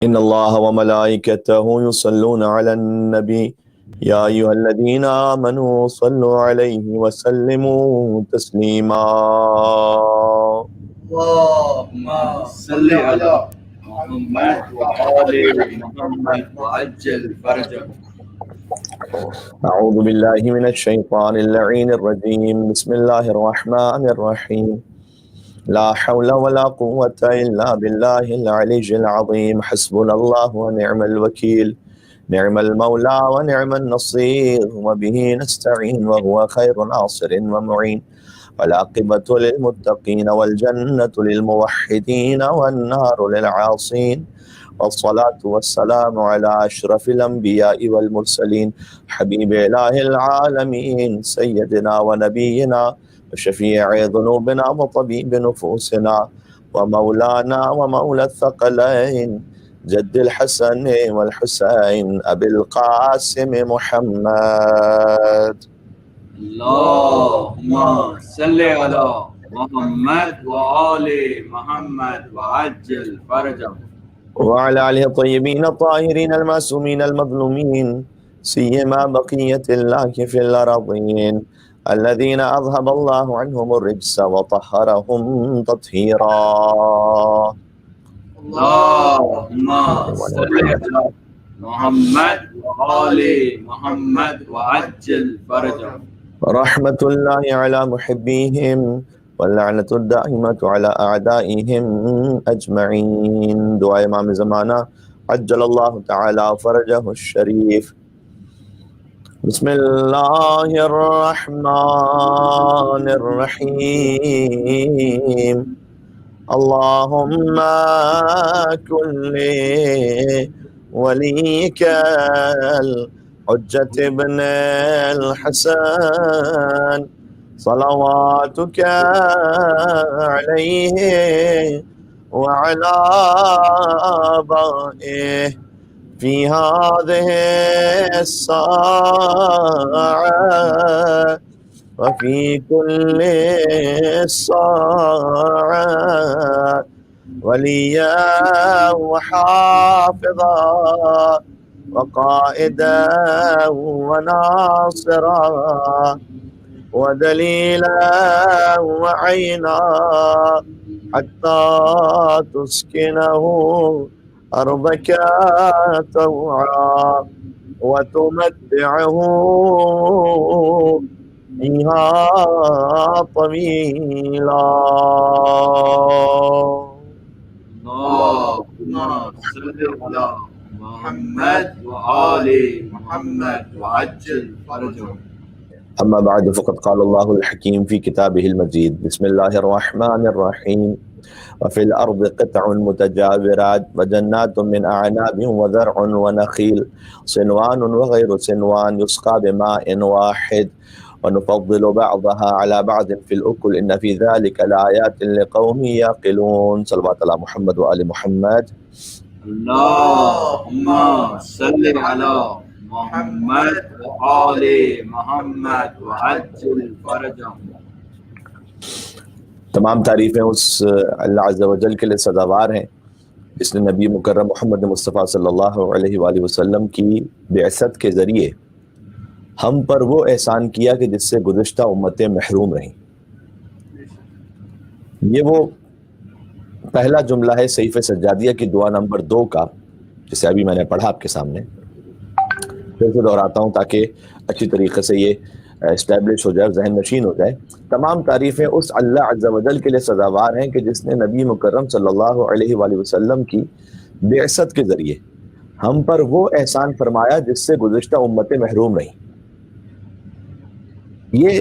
إن الله وملائكته يصلون على النبي يا أيها الذين آمنوا صلوا عليه وسلموا تسليما. اللهم صل على محمد وآل محمد وعجل فرجه. أعوذ بالله من الشيطان اللعين الرجيم. بسم الله الرحمن الرحيم. لا حول ولا قوة إلا بالله العلي العظيم. حسبنا الله ونعم الوكيل، نعم المولى ونعم النصير، وبه نستعين وهو خير ناصر ومعين. والعاقبة للمتقين والجنة للموحدين والنار للعاصين. والصلاة والسلام على أشرف الأنبياء والمرسلين حبيب إله العالمين سيدنا ونبينا وشفيع ذنوبنا وطبيب نفوسنا ومولانا ومولى الثقلين جد الحسن والحسين أبي القاسم محمد. اللهم صل على محمد وآل محمد وعجل فرجه. وعلى آله الطيبين الطاهرين المعصومين المظلومين سيما بقية الله في الأراضين الذين أذهب الله عنهم الرجس وطهرهم تطهيرا. اللهم صل على محمد وآل محمد وعجل فرجه. رحمة الله على محبيهم واللعنة الدائمة على أعدائهم أجمعين. دعاء امام زمانہ عجل الله تعالى فرجه الشريف. بسم الله الرحمن الرحيم. اللهم كن لوليك الحجة ابن الحسن صلواتك عليه وعلى آبائه في هذه الساعة وفي كل ساعة وليا وحافظا وقائدا وناصرا ودليلا وعينا حتى تسكنه أرضك طوعا وتمتعه فيها طويلا. اللهم صل على محمد وآل محمد وعجل فرجه. أما بعد فقد قال الله الحكيم في كتابه المجيد. بسم الله الرحمن الرحيم. وفي الأرض قطع متجاورات وجنات من أعناب وزرع ونخيل صنوان وغير صنوان يسقى بماء واحد ونفضل بعضها على بعض في الأكل إن في ذلك لآيات لقوم يعقلون. صلوات على محمد وآل محمد. اللهم صل على محمد وآل محمد وعجل فرجه. تمام تعریفیں اس اللہ عز و جل کے لیے سزاوار ہیں جس نے نبی مکرم محمد مصطفیٰ صلی اللہ علیہ وآلہ وسلم کی بعثت کے ذریعے ہم پر وہ احسان کیا کہ جس سے گزشتہ امتیں محروم رہیں. یہ وہ پہلا جملہ ہے صحیفہ سجادیہ کی دعا نمبر 2 کا، جسے ابھی میں نے پڑھا آپ کے سامنے. پھر سے دہراتا ہوں تاکہ اچھی طریقے سے یہ اسٹیبلش ہو جائے، ذہن نشین ہو جائے. تمام تعریفیں اس اللہ عز و جل کے لیے سزاوار ہیں کہ جس نے نبی مکرم صلی اللہ علیہ وآلہ وسلم کی بعثت کے ذریعے ہم پر وہ احسان فرمایا جس سے گزشتہ امتیں محروم رہیں. یہ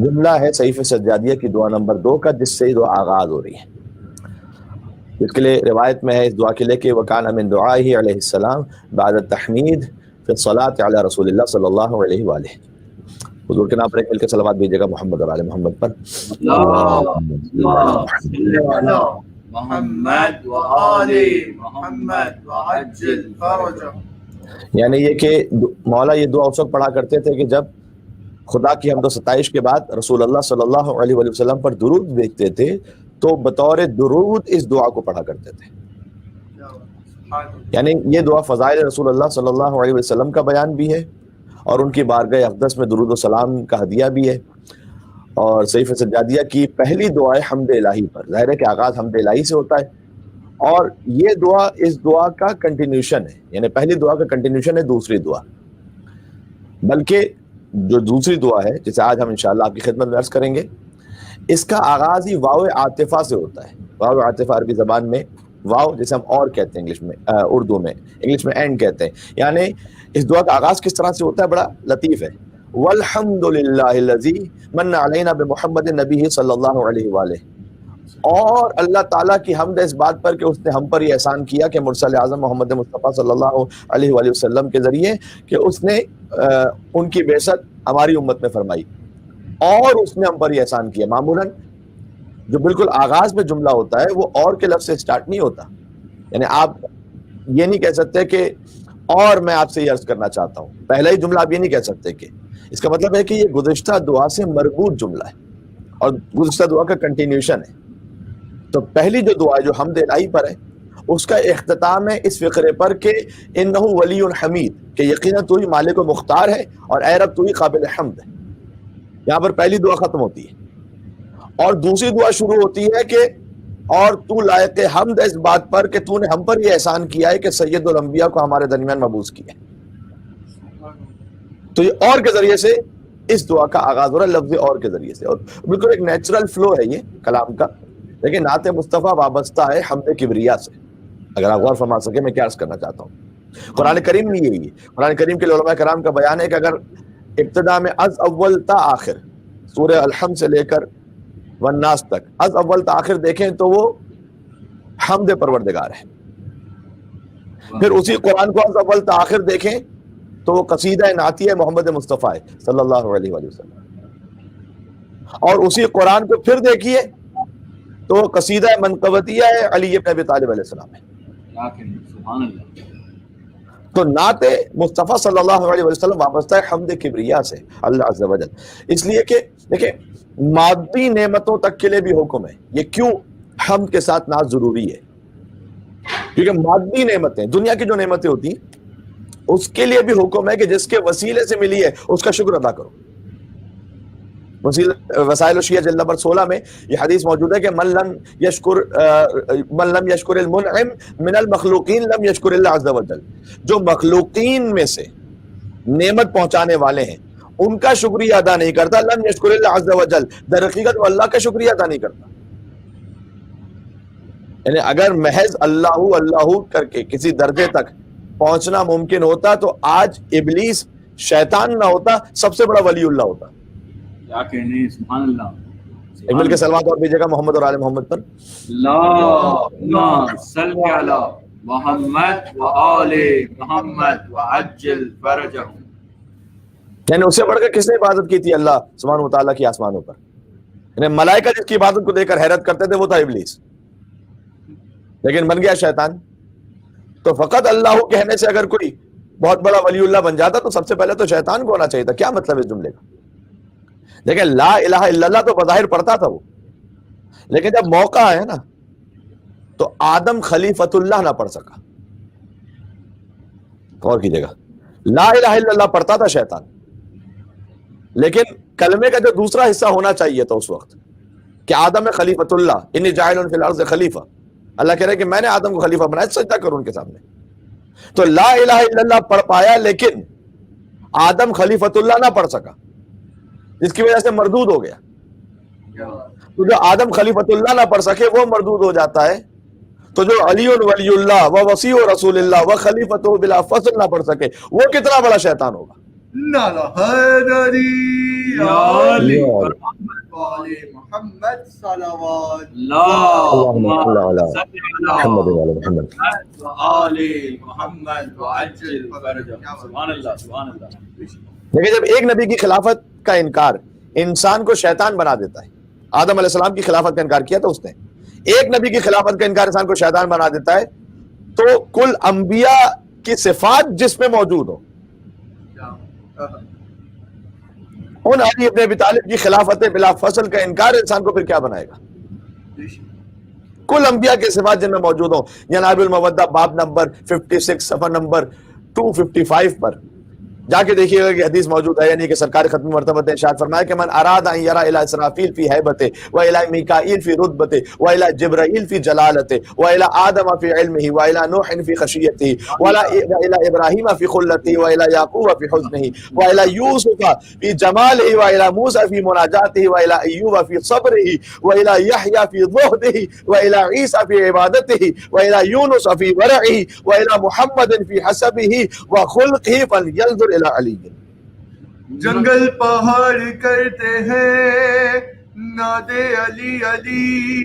جملہ ہے صحیفہ سجادیہ کی دعا نمبر 2 کا، جس سے دعا آغاز ہو رہی ہے. اس کے لیے روایت میں ہے اس دعا کے لیے کہ وَكَانَ مِن دُعَائِهِ علیہ السلام بعد التحمید فی الصلاۃ علی رسول اللہ صلی اللہ علیہ وآلہ. حضور کے نام پر ایک مل کے صلوات بھیجیے گا محمد اور آل محمد پر. محمد وآل محمد وعجل فرجه. یعنی یہ کہ مولا یہ دعا اس وقت پڑھا کرتے تھے کہ جب خدا کی حمد و ستائش کے بعد رسول اللہ صلی اللہ علیہ وآلہ وسلم پر درود بھیجتے تھے تو بطور درود اس دعا کو پڑھا کرتے تھے. یعنی یہ دعا فضائل رسول اللہ صلی اللہ علیہ وسلم کا بیان بھی ہے اور ان کی بارگاہ اقدس میں درود و سلام کا ہدیہ بھی ہے، اور صحیفہ سجادیہ کی پہلی دعا ہے حمد الہی پر۔ ظاہر ہے کہ آغاز حمد الہی سے ہوتا ہے، اور یہ دعا اس دعا کا کنٹینیوشن ہے، یعنی پہلی دعا کا کنٹینیوشن ہے دوسری دعا۔ بلکہ جو دوسری دعا ہے جسے آج ہم انشاءاللہ آپ کی خدمت میں عرض کریں گے، اس کا آغاز ہی واو عاطفہ سے ہوتا ہے۔ واو عاطفہ عربی زبان میں واو جسے ہم اور کہتے ہیں انگلش میں، اردو میں انگلش میں اینڈ کہتے ہیں، یعنی اس دعا کا آغاز کس طرح سے ہوتا ہے، بڑا لطیف ہے۔ والحمد للہ الذی من علینا بمحمد نبی صلی اللہ علیہ وآلہ، اور اللہ تعالیٰ کی حمد ہے اس بات پر کہ اس نے ہم پر یہ احسان کیا کہ مرسل اعظم محمد مصطفیٰ صلی اللہ علیہ وآلہ وسلم کے ذریعے کہ اس نے ان کی بعثت ہماری امت میں فرمائی، اور اس نے ہم پر یہ احسان کیا۔ معمولاً جو بالکل آغاز میں جملہ ہوتا ہے وہ اور کے لفظ سے سٹارٹ نہیں ہوتا، یعنی آپ یہ نہیں کہہ سکتے کہ اور میں آپ سے یہ عرض کرنا چاہتا ہوں، پہلا ہی جملہ آپ یہ نہیں کہہ سکتے، کہ اس کا مطلب ہے کہ یہ گزشتہ دعا سے مربوط جملہ ہے اور گزشتہ دعا کا کنٹینیوشن ہے۔ تو پہلی جو دعا ہے جو حمد الہی پر ہے، اس کا اختتام ہے اس فقرے پر کہ انہ ولی حمید، کہ یقیناً تو ہی مالک و مختار ہے اور اے رب تو ہی قابل حمد ہے۔ یہاں پر پہلی دعا ختم ہوتی ہے اور دوسری دعا شروع ہوتی ہے کہ اور تو لائق حمد ہے اس بات پر کہ تو نے ہم پر یہ احسان کیا ہے کہ سید الانبیاء کو ہمارے درمیان مبعوث کیا ہے۔ تو یہ اور کے ذریعے سے اس دعا کا آغاز ہو رہا ہے، لفظ اور کے ذریعے سے، اور بالکل ایک نیچرل فلو ہے یہ کلام کا۔ لیکن نعت مصطفیٰ وابستہ ہے حمد کبریا سے، اگر آپ غور فرما سکے میں کیا عرض کرنا چاہتا ہوں۔ قرآن کریم میں یہی ہے، قرآن کریم کے علماء کرام کا بیان ہے کہ اگر ابتدا میں از اول تا آخر سورہ الحمد سے لے کر والناس تک از اول تا آخر دیکھیں تو وہ حمد پروردگار ہے، پھر اسی قرآن کو از اول تا آخر دیکھیں تو وہ قصیدہ نعتیہ محمد مصطفیٰ ہے صلی اللہ علیہ وآلہ وسلم، اور اسی قرآن کو پھر دیکھیے تو وہ قصیدہ منقبتیہ ہے علی ابن ابی طالب علیہ السلام ہے۔ سبحان اللہ۔ تو نعت مصطفیٰ صلی اللہ علیہ وسلم وابستہ ہے حمد کبریا سے اللہ عز و جل، اس لیے کہ دیکھیں مادی نعمتوں تک کے لیے بھی حکم ہے۔ یہ کیوں حمد کے ساتھ نعت ضروری ہے؟ کیونکہ مادی نعمتیں، دنیا کی جو نعمتیں ہوتی ہیں اس کے لیے بھی حکم ہے کہ جس کے وسیلے سے ملی ہے اس کا شکر ادا کرو۔ وسائل الشیعہ جلد نمبر 16 میں یہ حدیث موجود ہے کہ من لم یشکر المنعم من المخلوقین لم یشکر اللہ عز و جل، جو مخلوقین میں سے نعمت پہنچانے والے ہیں ان کا شکریہ ادا نہیں کرتا، لم یشکر اللہ عز و جل، در حقیقت وہ اللہ کا شکریہ ادا نہیں کرتا۔ یعنی اگر محض اللہ کر کے کسی درجے تک پہنچنا ممکن ہوتا تو آج ابلیس شیطان نہ ہوتا، سب سے بڑا ولی اللہ ہوتا۔ کیا کہنے، سبحان اللہ۔ ایک مل کے سلوات اور بھیجے گا محمد اور آل محمد پر۔ اللہم صلی علی محمد و آل محمد وعجل فرجہم۔ یعنی اس سے بڑھ کر کس نے عبادت کی تھی اللہ سبحانہ و تعالیٰ کی آسمانوں پر؟ یعنی ملائکہ جس کی عبادت کو دیکھ کر حیرت کرتے تھے وہ تھا ابلیس، لیکن بن گیا شیطان۔ تو فقط اللہ کہنے سے اگر کوئی بہت بڑا ولی اللہ بن جاتا تو سب سے پہلے تو شیطان کو ہونا چاہیے تھا۔ کیا مطلب اس جملے کا؟ دیکھیں لا الہ الا اللہ تو بظاہر پڑھتا تھا وہ، لیکن جب موقع آیا نا تو آدم خلیفۃ اللہ نہ پڑھ سکا۔ غور کیجیے گا، لا الہ الا اللہ پڑھتا تھا شیطان، لیکن کلمے کا جو دوسرا حصہ ہونا چاہیے تھا اس وقت کہ آدم خلیفۃ اللہ، انی جاعل فی الارض خلیفہ، اللہ کہہ رہے کہ میں نے آدم کو خلیفہ بنایا، سجدہ کرو ان کے سامنے۔ تو لا الہ الا اللہ پڑھ پایا لیکن آدم خلیفۃ اللہ نہ پڑھ سکا، جس کی وجہ سے مردود ہو گیا۔ تو جو آدم خلیفۃ اللہ نہ پڑھ سکے وہ مردود ہو جاتا ہے، تو جو علی ولی اللہ و وصی رسول اللہ و خلیفۃ بلا فصل نہ پڑھ سکے وہ کتنا بڑا شیطان ہوگا۔ محمد صلوات اللہم صل علی محمد و علی محمد وآل محمد وعجل فرجہم۔ سبحان اللہ، سبحان اللہ۔ لیکن جب ایک نبی کی خلافت کا انکار انسان کو شیطان بنا دیتا ہے، آدم علیہ السلام کی خلافت کا انکار کیا تھا اس نے، ایک نبی کی خلافت کا انکار انسان کو شیطان بنا دیتا ہے، تو کل انبیاء کی صفات جس میں موجود ہو ان علی ابن ابی طالب کی خلافت بلا فصل کا انکار انسان کو پھر کیا بنائے گا؟ کل انبیاء کے صفات جن میں موجود ہوں. جناب المودہ باب نمبر 56 صفحہ نمبر 255 پر جا کے دیکھیے گا کہ حدیث موجود ہے. یعنی کہ سرکار ختم مرتبہ نے ارشاد فرمایا کہ من اراد ان یرا الی اسرافیل فی ہیبته و الی میکائیل فی رتبته و الی جبرائیل فی جلالته و الی آدم فی علمه و الی نوح فی خشیته و الی ابراہیم فی خلته و الی یعقوب فی حزنه و الی یوسف فی جماله و الی موسی فی مناجاته و الی ایوب فی صبره و الی یحیی فی زہده و الی عیسی فی عبادته و الی یونس فی ورعه و الی محمد فی حسبه و خلقه فلینظر علی. جنگل پہاڑ کرتے ہیں نادے علی علی،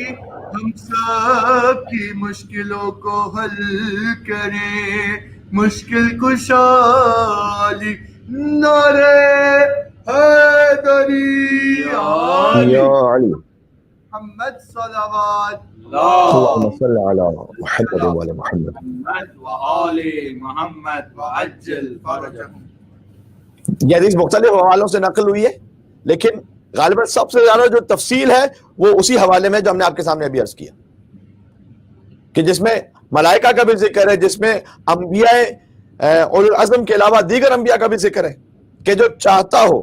ہم سب کی مشکلوں کو حل کریں، مشکل کشا علی، نعرے حیدری علی یا علی محمد صلوات اللہم صل علی محمد و علی محمد. محمد وآل محمد وعجل فرجهم. یہ حدیث مختلف حوالوں سے نقل ہوئی ہے، لیکن غالباً سب سے زیادہ جو تفصیل ہے وہ اسی حوالے میں جو ہم نے آپ کے سامنے ابھی عرض کیا، کہ جس میں ملائکہ کا بھی ذکر ہے، جس میں انبیاء اولو العزم کے علاوہ دیگر انبیاء کا بھی ذکر ہے، کہ جو چاہتا ہو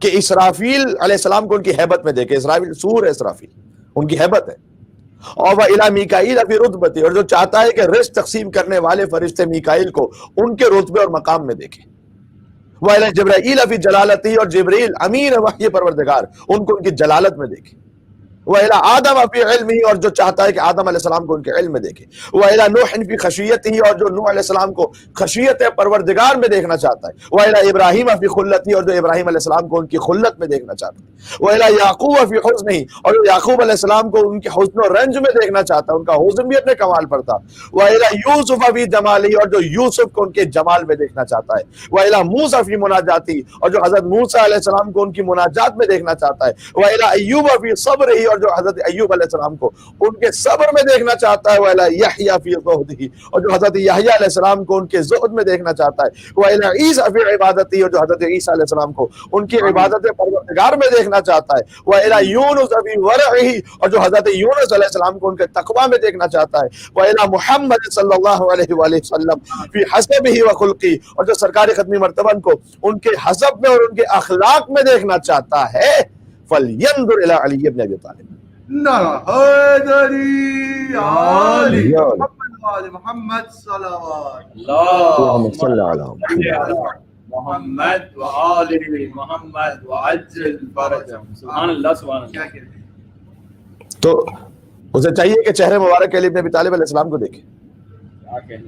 کہ اسرافیل علیہ السلام کو ان کی ہیبت میں دیکھے. اسرافیل سور ہے، اسرافیل ان کی ہیبت ہے. اور وہ الی میکائیل فی رتبتی، اور جو چاہتا ہے کہ رزق تقسیم کرنے والے فرشتے میکائیل کو ان کے رتبے اور مقام میں دیکھے. وہ الی جبرائیل فی جلالتی، اور جبریل امین وحی پروردگار ان کو ان کی جلالت میں دیکھے. وہ الی آدم فی علمہ، اور جو چاہتا ہے کہ آدم علیہ السلام کو ان کے علم میں دیکھے. وہ الی نوح فی خشیتہ، اور جو نوح علیہ السلام کو خشیت پروردگار میں دیکھنا چاہتا ہے. وہ الی ابراہیم فی خلتہ، اور جو ابراہیم علیہ السلام کو ان کی خلت میں دیکھنا چاہتا ہے. وہ الی یعقوب فی حزنہ، اور جو یعقوب علیہ السلام کو ان کے حزن و رنج میں دیکھنا چاہتا ہے، ان کا حزن بھی اپنے کمال پر تھا. وہ الی یوسف فی جمالہ، اور جو یوسف کو ان کے جمال میں دیکھنا چاہتا ہے. وہ الی موسی فی مناجاتی، اور جو حضرت موسیٰ علیہ السلام کو ان کی مناجات میں دیکھنا چاہتا ہے. وہ الی ایوب فی صبرہ، اور جو حضرت ایوب علیہ السلام کو ان کے صبر میں دیکھنا چاہتا ہے. وہ الی یحیی فی زہدہ، اور جو حضرت یحییٰ علیہ السلام کو ان کے زہد میں دیکھنا چاہتا ہے. وہ الی عیسی فی عبادتہ، اور جو حضرت عیسیٰ علیہ السلام کو ان کی عبادت پروردگار میں دیکھنا چاہتا ہے. وہ الی یونس فی ورعہ، اور جو حضرت یونس علیہ السلام کو ان کے تقوی میں دیکھنا چاہتا ہے. وہ الی محمد صلی اللہ علیہ وآلہ وسلم فی حسبہ و خلقہ، اور جو سرکار ختمی مرتبہ کو ان کے حسب میں اور ان کے اخلاق میں دیکھنا چاہتا ہے. فلینظر الی علی بن ابی طالب. نعرہ حیدری علی یا علی محمد وآل محمد صلوات اللہم صل علی محمد. محمد وآل محمد وعجل فرجهم. سبحان اللہ سبحان اللہ. کیا کہتے ہیں؟ تو اسے چاہیے کہ چہرے مبارک علی بن ابی طالب علیہ السلام کو دیکھے.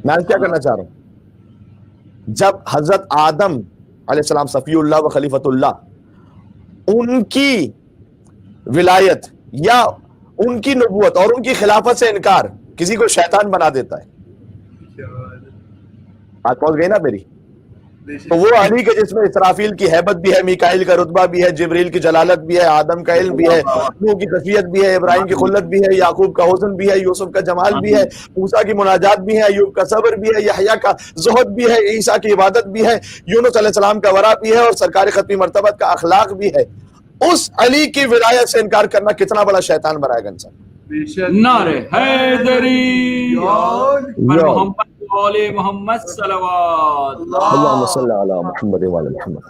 میں کیا کرنا چاہ رہا ہوں، جب حضرت آدم علیہ السلام صفی اللہ و خلیفۃ اللہ، ان کی ولایت یا ان کی نبوت اور ان کی خلافت سے انکار کسی کو شیطان بنا دیتا ہے. کیا بات ہے. بات پہنچ گئی نا میری؟ بے شک. تو وہ علی کے جس میں اسرافیل کی ہیبت بھی ہے، میکائیل کا رتبہ بھی ہے، جبریل کی جلالت بھی ہے، آدم کا علم بھی ہے، نوح کی خشیت بھی ہے، ابراہیم کی خلت بھی ہے، یعقوب کا حسن بھی ہے، یوسف کا جمال بھی ہے، موسیٰ کی مناجات بھی ہے، ایوب کا صبر بھی ہے، یحییٰ کا زہد بھی ہے، عیسیٰ کی عبادت بھی ہے، یونس علیہ السلام کا ورع بھی ہے، اور سرکار ختمی مرتبہ کا اخلاق بھی ہے. اس علی کی ولایت سے انکار کرنا کتنا بڑا شیطان بنائے گا انسان. بے شک. نعرہ حیدری علی پر محمد وآل محمد صلوات. اللہم صل علی محمد وعلی محمد.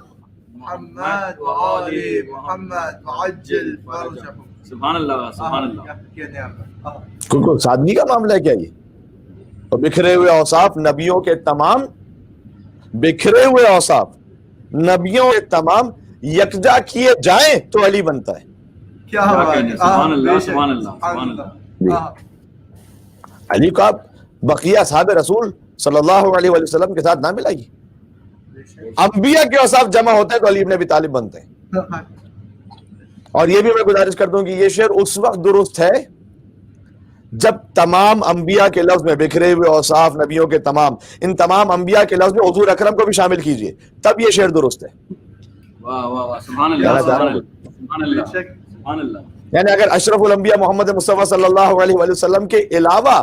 محمد وآل محمد وعجل فرجهم. سبحان اللہ سبحان اللہ. کیا کہتے ہیں آپ؟ کیونکہ سادگی کا معاملہ ہے کیا یہ؟ اور بکھرے ہوئے اوصاف نبیوں کے تمام، بکھرے ہوئے اوصاف نبیوں کے تمام یکجا کیے جائیں تو علی بنتا ہے. کیا کیا بات کہتے ہے. ہیں. سبحان اللہ بے شک. سبحان اللہ سبحان اللہ. علی کو آپ بقیہ اصحاب رسول صلی اللہ علیہ وآلہ وسلم کے ساتھ نہ ملائیے. بے شک. انبیاء کے اوصاف جمع ہوتے ہیں تو علی ابن ابی طالب بنتے ہیں. اور یہ بھی میں گزارش کرتا ہوں کہ یہ شعر اس وقت درست ہے جب تمام انبیاء کے لفظ میں بکھرے ہوئے اوصاف نبیوں کے تمام، ان تمام انبیاء کے لفظ میں حضور اکرم کو بھی شامل کیجئے، تب یہ شعر درست ہے. واہ واہ واہ. سبحان اللہ سبحان اللہ سبحان اللہ سبحان اللہ. یعنی اگر اشرف الانبیاء محمد مصطفیٰ صلی اللہ علیہ وآلہ وسلم کے علاوہ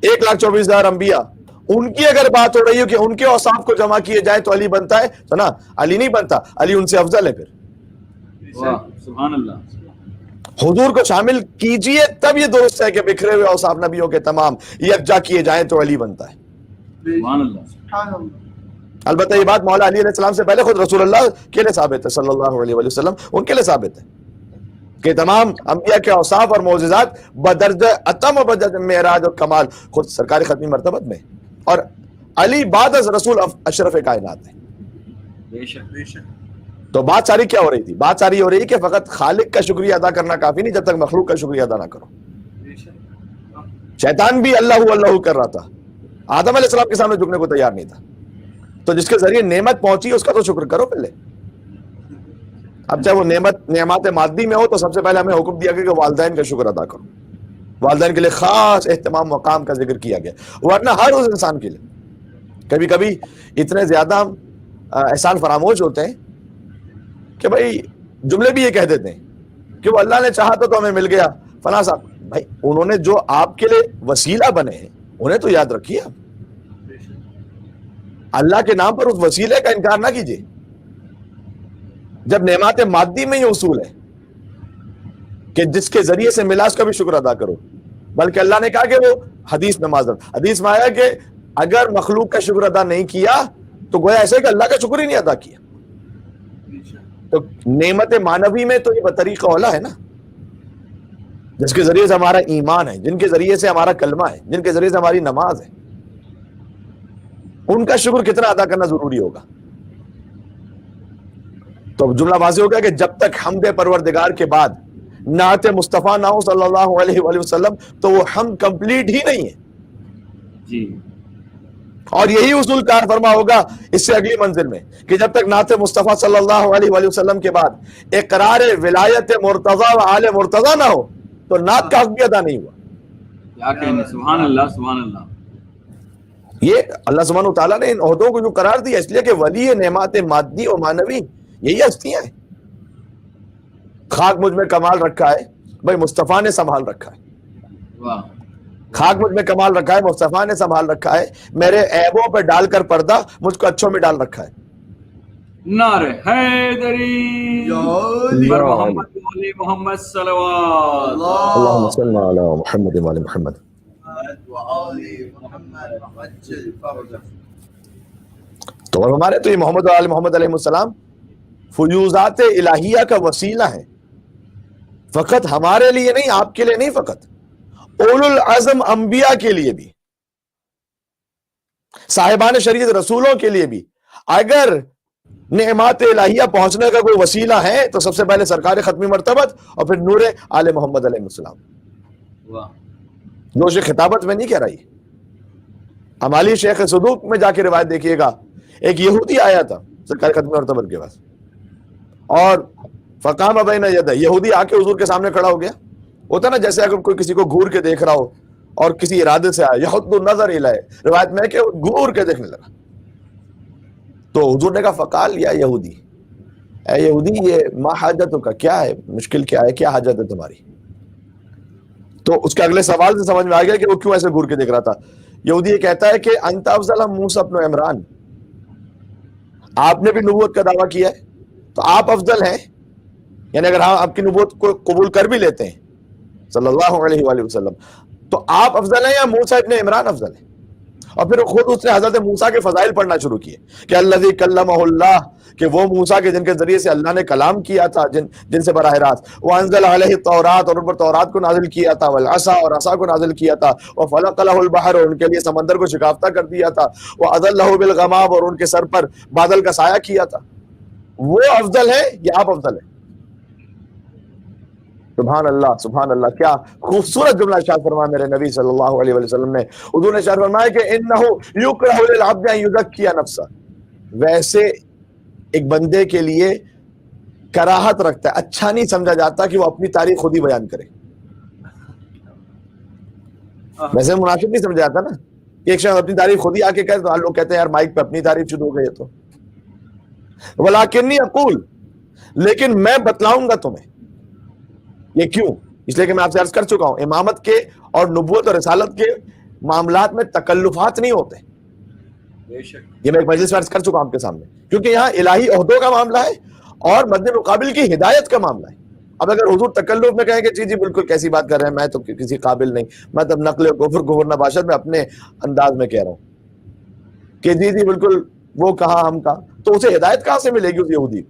1,24,000 انبیاء، ان کی اگر بات ہو رہی ہو کہ ان کے اوصاف کو جمع کیے جائیں تو علی بنتا ہے، تو نا علی نہیں بنتا، علی ان سے افضل ہے. پھر واہ سبحان اللہ. حضور کو شامل کیجئے تب یہ درست ہے کہ بکھرے ہوئے اوصاف نبیوں کے تمام یکجا کیے جائیں تو علی بنتا ہے. سبحان اللہ. سبحان اللہ. البتہ یہ بات مولا علی علیہ السلام سے پہلے خود رسول اللہ کے لیے ثابت ہے صلی اللہ علیہ وآلہ وسلم، ان کے لیے ثابت ہے کہ تمام انبیاء کے اوصاف اور معجزات بدرجہ اتم و بدرجہ معراج اور کمال خود سرکار ختمی مرتبت میں، اور علی بعد از رسول اشرف کائنات ہے. بے شک. بے شک. تو بات ساری کیا ہو رہی تھی؟ بات ساری ہو رہی ہے کہ فقط خالق کا شکریہ ادا کرنا کافی نہیں جب تک مخلوق کا شکریہ ادا نہ کرو. بے شک. شیطان بھی اللہ اللہ کر رہا تھا، آدم علیہ السلام کے سامنے جھکنے کو تیار نہیں تھا. تو جس کے ذریعے نعمت پہنچی اس کا تو شکر کرو پہلے. اب چاہے وہ نعمت مادی میں ہو تو سب سے پہلے ہمیں حکم دیا گیا کہ والدین کا شکر ادا کرو. والدین کے لیے خاص اہتمام مقام کا ذکر کیا گیا، ورنہ ہر اس انسان کے لیے. کبھی کبھی اتنے زیادہ احسان فراموش ہوتے ہیں کہ بھائی جملے بھی یہ کہہ دیتے ہیں کہ وہ اللہ نے چاہا تو ہمیں مل گیا فلاں صاحب. بھائی انہوں نے جو آپ کے لیے وسیلہ بنے ہیں انہیں تو یاد رکھیے. اللہ کے نام پر اس وسیلے کا انکار نہ کیجیے. جب نعمت مادی میں یہ اصول ہے کہ جس کے ذریعے سے ملا اس کا بھی شکر ادا کرو، بلکہ اللہ نے کہا کہ وہ حدیث میں آیا کہ اگر مخلوق کا شکر ادا نہیں کیا تو گویا ایسے کہ اللہ کا شکر ہی نہیں ادا کیا. تو نعمت مانوی میں تو یہ بطریقہ اولا ہے نا، جس کے ذریعے سے ہمارا ایمان ہے، جن کے ذریعے سے ہمارا کلمہ ہے، جن کے ذریعے سے ہماری نماز ہے، ان کا شکر کتنا ادا کرنا ضروری ہوگا. تو جملہ واضح ہو گیا کہ جب تک حمد پروردگار کے بعد نعت مصطفیٰ نہ ہو صلی اللہ علیہ وآلہ وسلم تو وہ حمد کمپلیٹ ہی نہیں ہے. جی. اور یہی اصول کار فرما ہوگا اس سے اگلی منزل میں کہ جب تک نعت مصطفیٰ صلی اللہ علیہ وآلہ وسلم کے بعد اقرار ولایت مرتضیٰ و آل مرتضیٰ نہ ہو تو نعت کا حق بھی ادا نہیں ہوا. کیا کہنے. سبحان اللہ. سبحان اللہ. یہ اللہ سبحانہ وتعالیٰ نے ان عہدوں کو جو قرار دیا اس لیے کہ ولی نعمات مادی و معنوی یہی ہستیاں ہیں. خاک مجھ میں کمال رکھا ہے بھائی مصطفیٰ نے سنبھال رکھا ہے. واہ. خاک مجھ میں کمال رکھا ہے مصطفیٰ نے سنبھال رکھا ہے. میرے عیبوں پہ ڈال کر پردہ مجھ کو اچھوں میں ڈال رکھا ہے. نعرہ حیدری یا علی. پر محمد علی محمد صلوات. اللہم صلی علی محمد و علی محمد. وآل محمد وعجل فرجہ. تو ہمارے تو یہ محمد و آل محمد علیہ السلام فیوزات الہیہ کا وسیلہ ہے، فقط ہمارے لیے نہیں، آپ کے لیے نہیں، فقط اولو العزم انبیاء کے لیے بھی، صاحبان شریعت رسولوں کے لیے بھی. اگر نعمات الہیہ پہنچنے کا کوئی وسیلہ ہے تو سب سے پہلے سرکار ختمی مرتبت اور پھر نور آل محمد علیہ السلام. واہ. جوش خطابت میں نہیں کہہ رہی. امالی شیخ صدوق میں جا کے روایت دیکھیے گا، ایک یہودی آیا تھا سرکار ختمی مرتبت کے پاس اور فقام بین یدہ، یہودی آ کے حضور کے سامنے کھڑا ہو گیا. ہوتا نا جیسے اگر کوئی کسی کو گھور کے دیکھ رہا ہو اور کسی ارادے سے آیا، یحد النظر الیہ، روایت میں ہے کہ گھور کے دیکھنے لگا. تو حضور نے کہا فقال یا یہودی، اے یہودی یہ ما حاجتک کا، کیا ہے مشکل، کیا ہے، کیا حاجت ہے تمہاری. تو اس کے اگلے سوال سے سمجھ میں آ گیا کہ وہ کیوں ایسے گھور کے دیکھ رہا تھا. یہودی یہ کہتا ہے کہ انت افضل موسیٰ ابن عمران، آپ نے بھی نبوت کا دعویٰ کیا ہے تو آپ افضل ہیں، یعنی اگر ہم آپ کی نبوت کو قبول کر بھی لیتے ہیں صلی اللہ علیہ وآلہ وسلم تو آپ افضل ہیں یا موسیٰ ابن عمران افضل ہیں. اور پھر خود اس نے حضرت موسیٰ کے فضائل پڑھنا شروع کیے کہ الذی کلمہ اللہ، کہ وہ موسیٰ کے جن کے ذریعے سے اللہ نے کلام کیا تھا، جن سے براہ راست، وانزل علیہ التوراۃ، اور ان پر تورات کو نازل کیا تھا، والعصا، اور عصا کو نازل کیا تھا، وفلق لہ البحر، اور ان کے لیے سمندر کو شکافتہ کر دیا تھا، واظلہ بالغمام، اور ان کے سر پر بادل کا سایہ کیا تھا. وہ افضل ہے یا آپ افضل ہیں؟ سبحان اللہ سبحان اللہ. کیا خوبصورت جملہ ارشاد فرمایا میرے نبی صلی اللہ علیہ وسلم نے. حضور نے ارشاد فرمایا کہ انہ یکرہ للعبد ان یزکی نفسہ، ویسے ایک بندے کے لیے کراہت رکھتا ہے، اچھا نہیں سمجھا جاتا کہ وہ اپنی تعریف خود ہی بیان کرے. ویسے مناسب نہیں سمجھا جاتا نا کہ ایک شخص اپنی تعریف خود ہی آ کے کہے تو لوگ کہتے ہیں یار مائک پہ اپنی تعریف شروع ہو گئی ہے. تو ولکنی اقول، لیکن میں بتلاؤں گا تمہیں. یہ کیوں؟ اس لیے کہ میں آپ سے عرض کر چکا ہوں امامت کے اور نبوت اور رسالت کے معاملات میں تکلفات نہیں ہوتے. یہ میں ایک مجلس میں عرض کر چکا ہوں آپ کے سامنے، کیونکہ یہاں الہی عہدوں کا معاملہ ہے اور مد مقابل کی ہدایت کا معاملہ ہے. اب اگر حضور تکلف میں کہیں کہ جی بالکل کیسی بات کر رہے ہیں، میں تو کسی قابل نہیں، میں تو نقل کفر نباشت میں اپنے انداز میں کہہ رہا ہوں کہ جی بالکل وہ کہا ہم کہا، تو اسے ہدایت کہاں سے ملے گی اس یہودی کو؟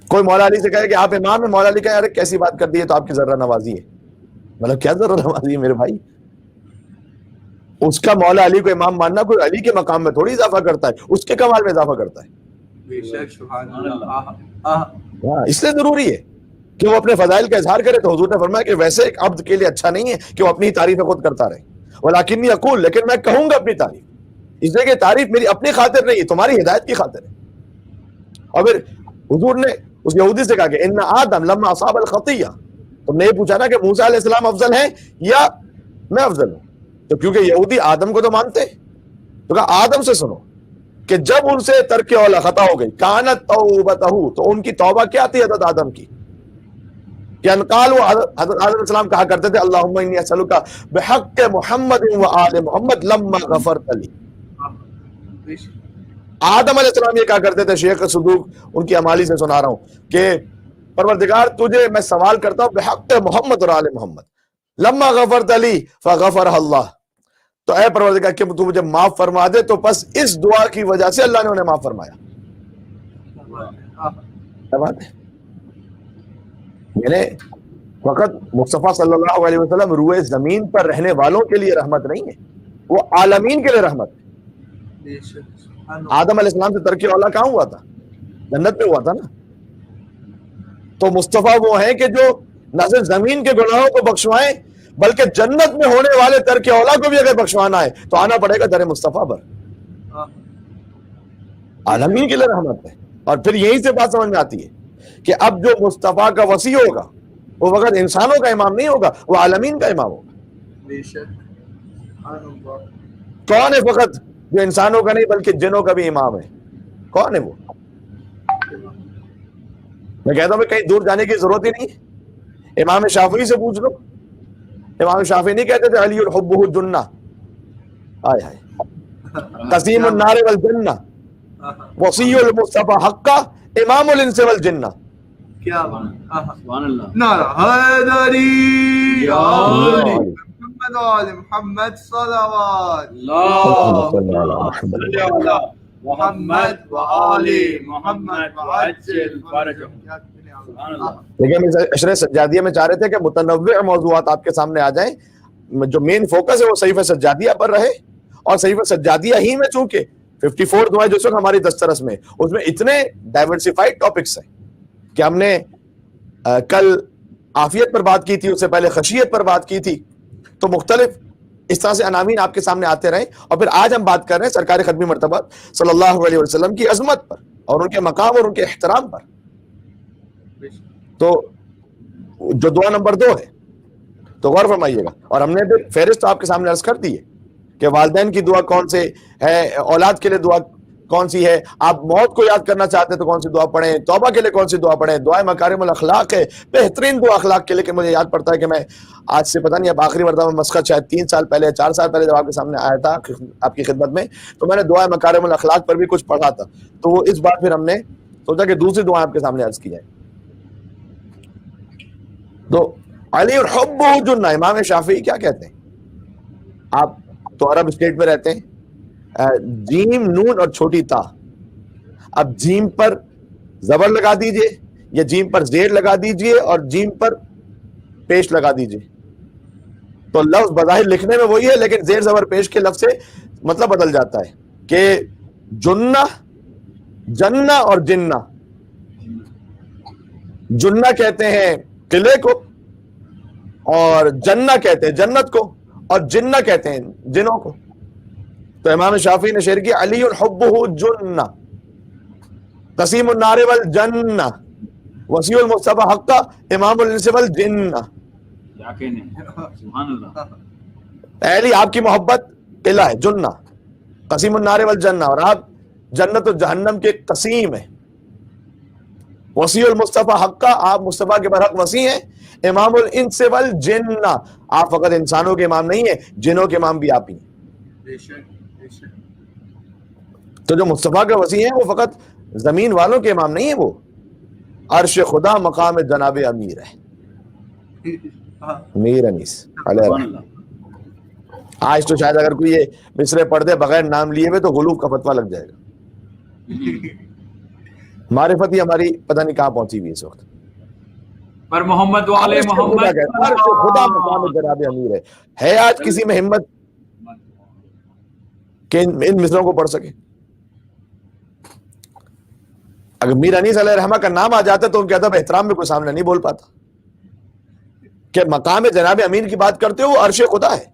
کوئی مولا علی سے کہے کہ آپ امام ہیں، مولا علی کہے ارے کیسی بات کر دی ہے، تو آپ کی ذرہ نوازی ہے. مطلب کیا ذرہ نوازی ہے میرے بھائی؟ اس کا مولا علی کو امام ماننا کوئی علی کے مقام میں تھوڑی اضافہ کرتا ہے، اس کے کمال میں اضافہ کرتا ہے. اس لیے ضروری ہے کہ وہ اپنے فضائل کا اظہار کرے. تو حضور نے فرمایا کہ ویسے ایک عبد کے لیے اچھا نہیں ہے کہ وہ اپنی تعریف خود کرتا رہے. ولیکنی اقول، لیکن میں کہوں گا اپنی تعریف، اس لیے کہ تعریف میری اپنی خاطر نہیں ہے، تمہاری ہدایت کی خاطر ہے. اور پھر حضور نے اس یہودی سے کہا کہ ان آدم لما اصاب الخطیہ، تم نے یہ پوچھا نا کہ موسیٰ علیہ السلام افضل ہیں یا میں افضل ہوں، تو کیونکہ یہودی آدم کو تو مانتے، تو کہا آدم سے سنو کہ جب ان سے ترک اولا خطا ہو گئی، کانت توبتہ، تو ان کی توبہ کیا تھی حضرت آدم کی؟ کہ انقال وہ حضرت آدم علیہ السلام کہا کرتے تھے اللہم انی اسألک بحق محمد و آل محمد لما غفرت لی. آدم علیہ السلام یہ کہا کرتے تھے، شیخ صدوق ان کی امالی سے سنا رہا ہوں کہ پروردگار تجھے میں سوال کرتا ہوں بحق محمد اور آل محمد، لما غفرت لی فغفرہ اللہ، تو اے پروردگار کہ تو مجھے معاف فرما دے، تو بس اس دعا کی وجہ سے اللہ نے انہیں معاف فرمایا. یعنی فقط مصطفیٰ صلی اللہ علیہ وسلم روئے زمین پر رہنے والوں کے لیے رحمت نہیں ہے، وہ عالمین کے لیے رحمت ہے. آدم علیہ السلام سے ترک اولا کہاں ہوا تھا؟ جنت میں ہوا تھا نا. تو مصطفیٰ وہ ہیں کہ جو نہ صرف زمین کے گناہوں کو بخشوائیں بلکہ جنت میں ہونے والے ترک اولا کو بھی اگر بخشوانا ہے تو آنا پڑے گا در مصطفیٰ پر. عالمین کے لیے رحمت ہے. اور پھر یہی سے بات سمجھ میں آتی ہے کہ اب جو مصطفیٰ کا وصی ہوگا وہ فقط انسانوں کا امام نہیں ہوگا، وہ عالمین کا امام ہوگا. کون ہے فقط جو انسانوں کا نہیں بلکہ جنوں کا بھی امام ہے؟ کون ہے وہ؟ میں کہتا ہوں کہیں دور جانے کی ضرورت ہی نہیں ہے، امام شافعی سے پوچھ لو. امام شافعی نہیں کہتے تھے علی الحبہ الجنہ، آئے ہائے قسیم النار والجنہ وصی المصطفیٰ حقا امام الانس والجنہ. کیا سبحان اللہ. نعرہ حیدری یا علی محمد و آل محمد صلوات اللہم صلی علی محمد و آل محمد وعجل فرجہم. سبحان اللہ. لیکن ہم عشرہ سجادیہ میں چاہ رہے تھے کہ متنوع موضوعات آپ کے سامنے آ جائیں، جو مین فوکس ہے وہ صحیفہ سجادیہ پر رہے. اور صحیفہ سجادیہ ہی میں چونکہ 54 دعائیں جو وقت ہماری دسترس میں، اس میں اتنے ڈائیورسیفائڈ ٹاپکس ہیں کہ ہم نے کل عافیت پر بات کی تھی، اس سے پہلے خشیت پر بات کی تھی. تو مختلف اس طرح سے عناوین آپ کے سامنے آتے رہے. اور پھر آج ہم بات کر رہے ہیں سرکار ختمی مرتبہ صلی اللہ علیہ وسلم کی عظمت پر اور ان کے مقام اور ان کے احترام پر. تو جو دعا نمبر 2 ہے تو غور فرمائیے گا. اور ہم نے پھر فہرست آپ کے سامنے عرض کر دی ہے کہ والدین کی دعا کون سے ہے، اولاد کے لیے دعا کون سی ہے، آپ موت کو یاد کرنا چاہتے ہیں تو کون سی دعا پڑھیں، توبہ کے لیے کون سی دعا پڑھیں. دعائے مکارم الاخلاق ہے، بہترین دعا اخلاق کے لیے. کہ مجھے یاد پڑتا ہے کہ میں آج سے پتہ نہیں اب آخری مرتبہ مسقط شاید 3 سال پہلے 4 سال پہلے جب آپ کے سامنے آیا تھا آپ کی خدمت میں، تو میں نے دعائے مکارم الاخلاق پر بھی کچھ پڑھا تھا. تو وہ اس بار پھر ہم نے سوچا کہ دوسری دعائیں آپ کے سامنے عرض کی جائیں. تو علی الحب جنہ، امام شافعی کیا کہتے ہیں؟ آپ تو عرب اسٹیٹ میں رہتے ہیں، جیم نون اور چھوٹی تا. اب جیم پر زبر لگا دیجئے یا جیم پر زیر لگا دیجئے اور جیم پر پیش لگا دیجئے تو لفظ بظاہر لکھنے میں وہی ہے، لیکن زیر زبر پیش کے لفظ سے مطلب بدل جاتا ہے. کہ جنہ، جنہ اور جنہ. جنہ کہتے ہیں قلعے کو اور جنہ کہتے ہیں جنت کو اور جنہ کہتے ہیں جنوں کو. تو امام شافعی نے شعر کیا علی حبہ جنہ قسیم النار والجنہ وسیع المصطفیٰ حقا امام الانس والجنہ. کیا کہنے، سبحان اللہ. علی آپ کی محبت قلعہ ہے جنہ، قسیم النار والجنہ، اور آپ جنت و جہنم کے قسیم ہیں. وسیع المصطفیٰ حقا، آپ مصطفیٰ کے برحق وسیع ہیں. امام الانس والجنہ، آپ فقط انسانوں کے امام نہیں ہیں، جنوں کے امام بھی آپ ہی ہیں. تو جو مصطفیٰ کا وسیع ہیں وہ فقط زمین والوں کے امام نہیں ہیں، وہ عرش خدا مقام جناب امیر ہے، میر انیس علیہ سبحان الرحمۃ۔ اللہ۔ آج تو شاید اگر کوئی یہ مصرے پڑھ دے بغیر نام لیے ہوئے تو غلو کا فتویٰ لگ جائے گا۔ معرفت ہی ہماری پتہ نہیں کہاں پہنچی ہوئی اس وقت۔ پر محمد والے عرش خدا محمد کہتا ہے، عرش خدا مقام جناب امیر ہے آج کسی میں ہمت کہ ان مصروں کو پڑھ سکے؟ اگر میر انیس علیہ الرحمہ کا نام آ جاتا تو ان کے ادب احترام میں کوئی سامنے نہیں بول پاتا کہ مقام جناب امیر کی بات کرتے ہو، عرش خدا ہے،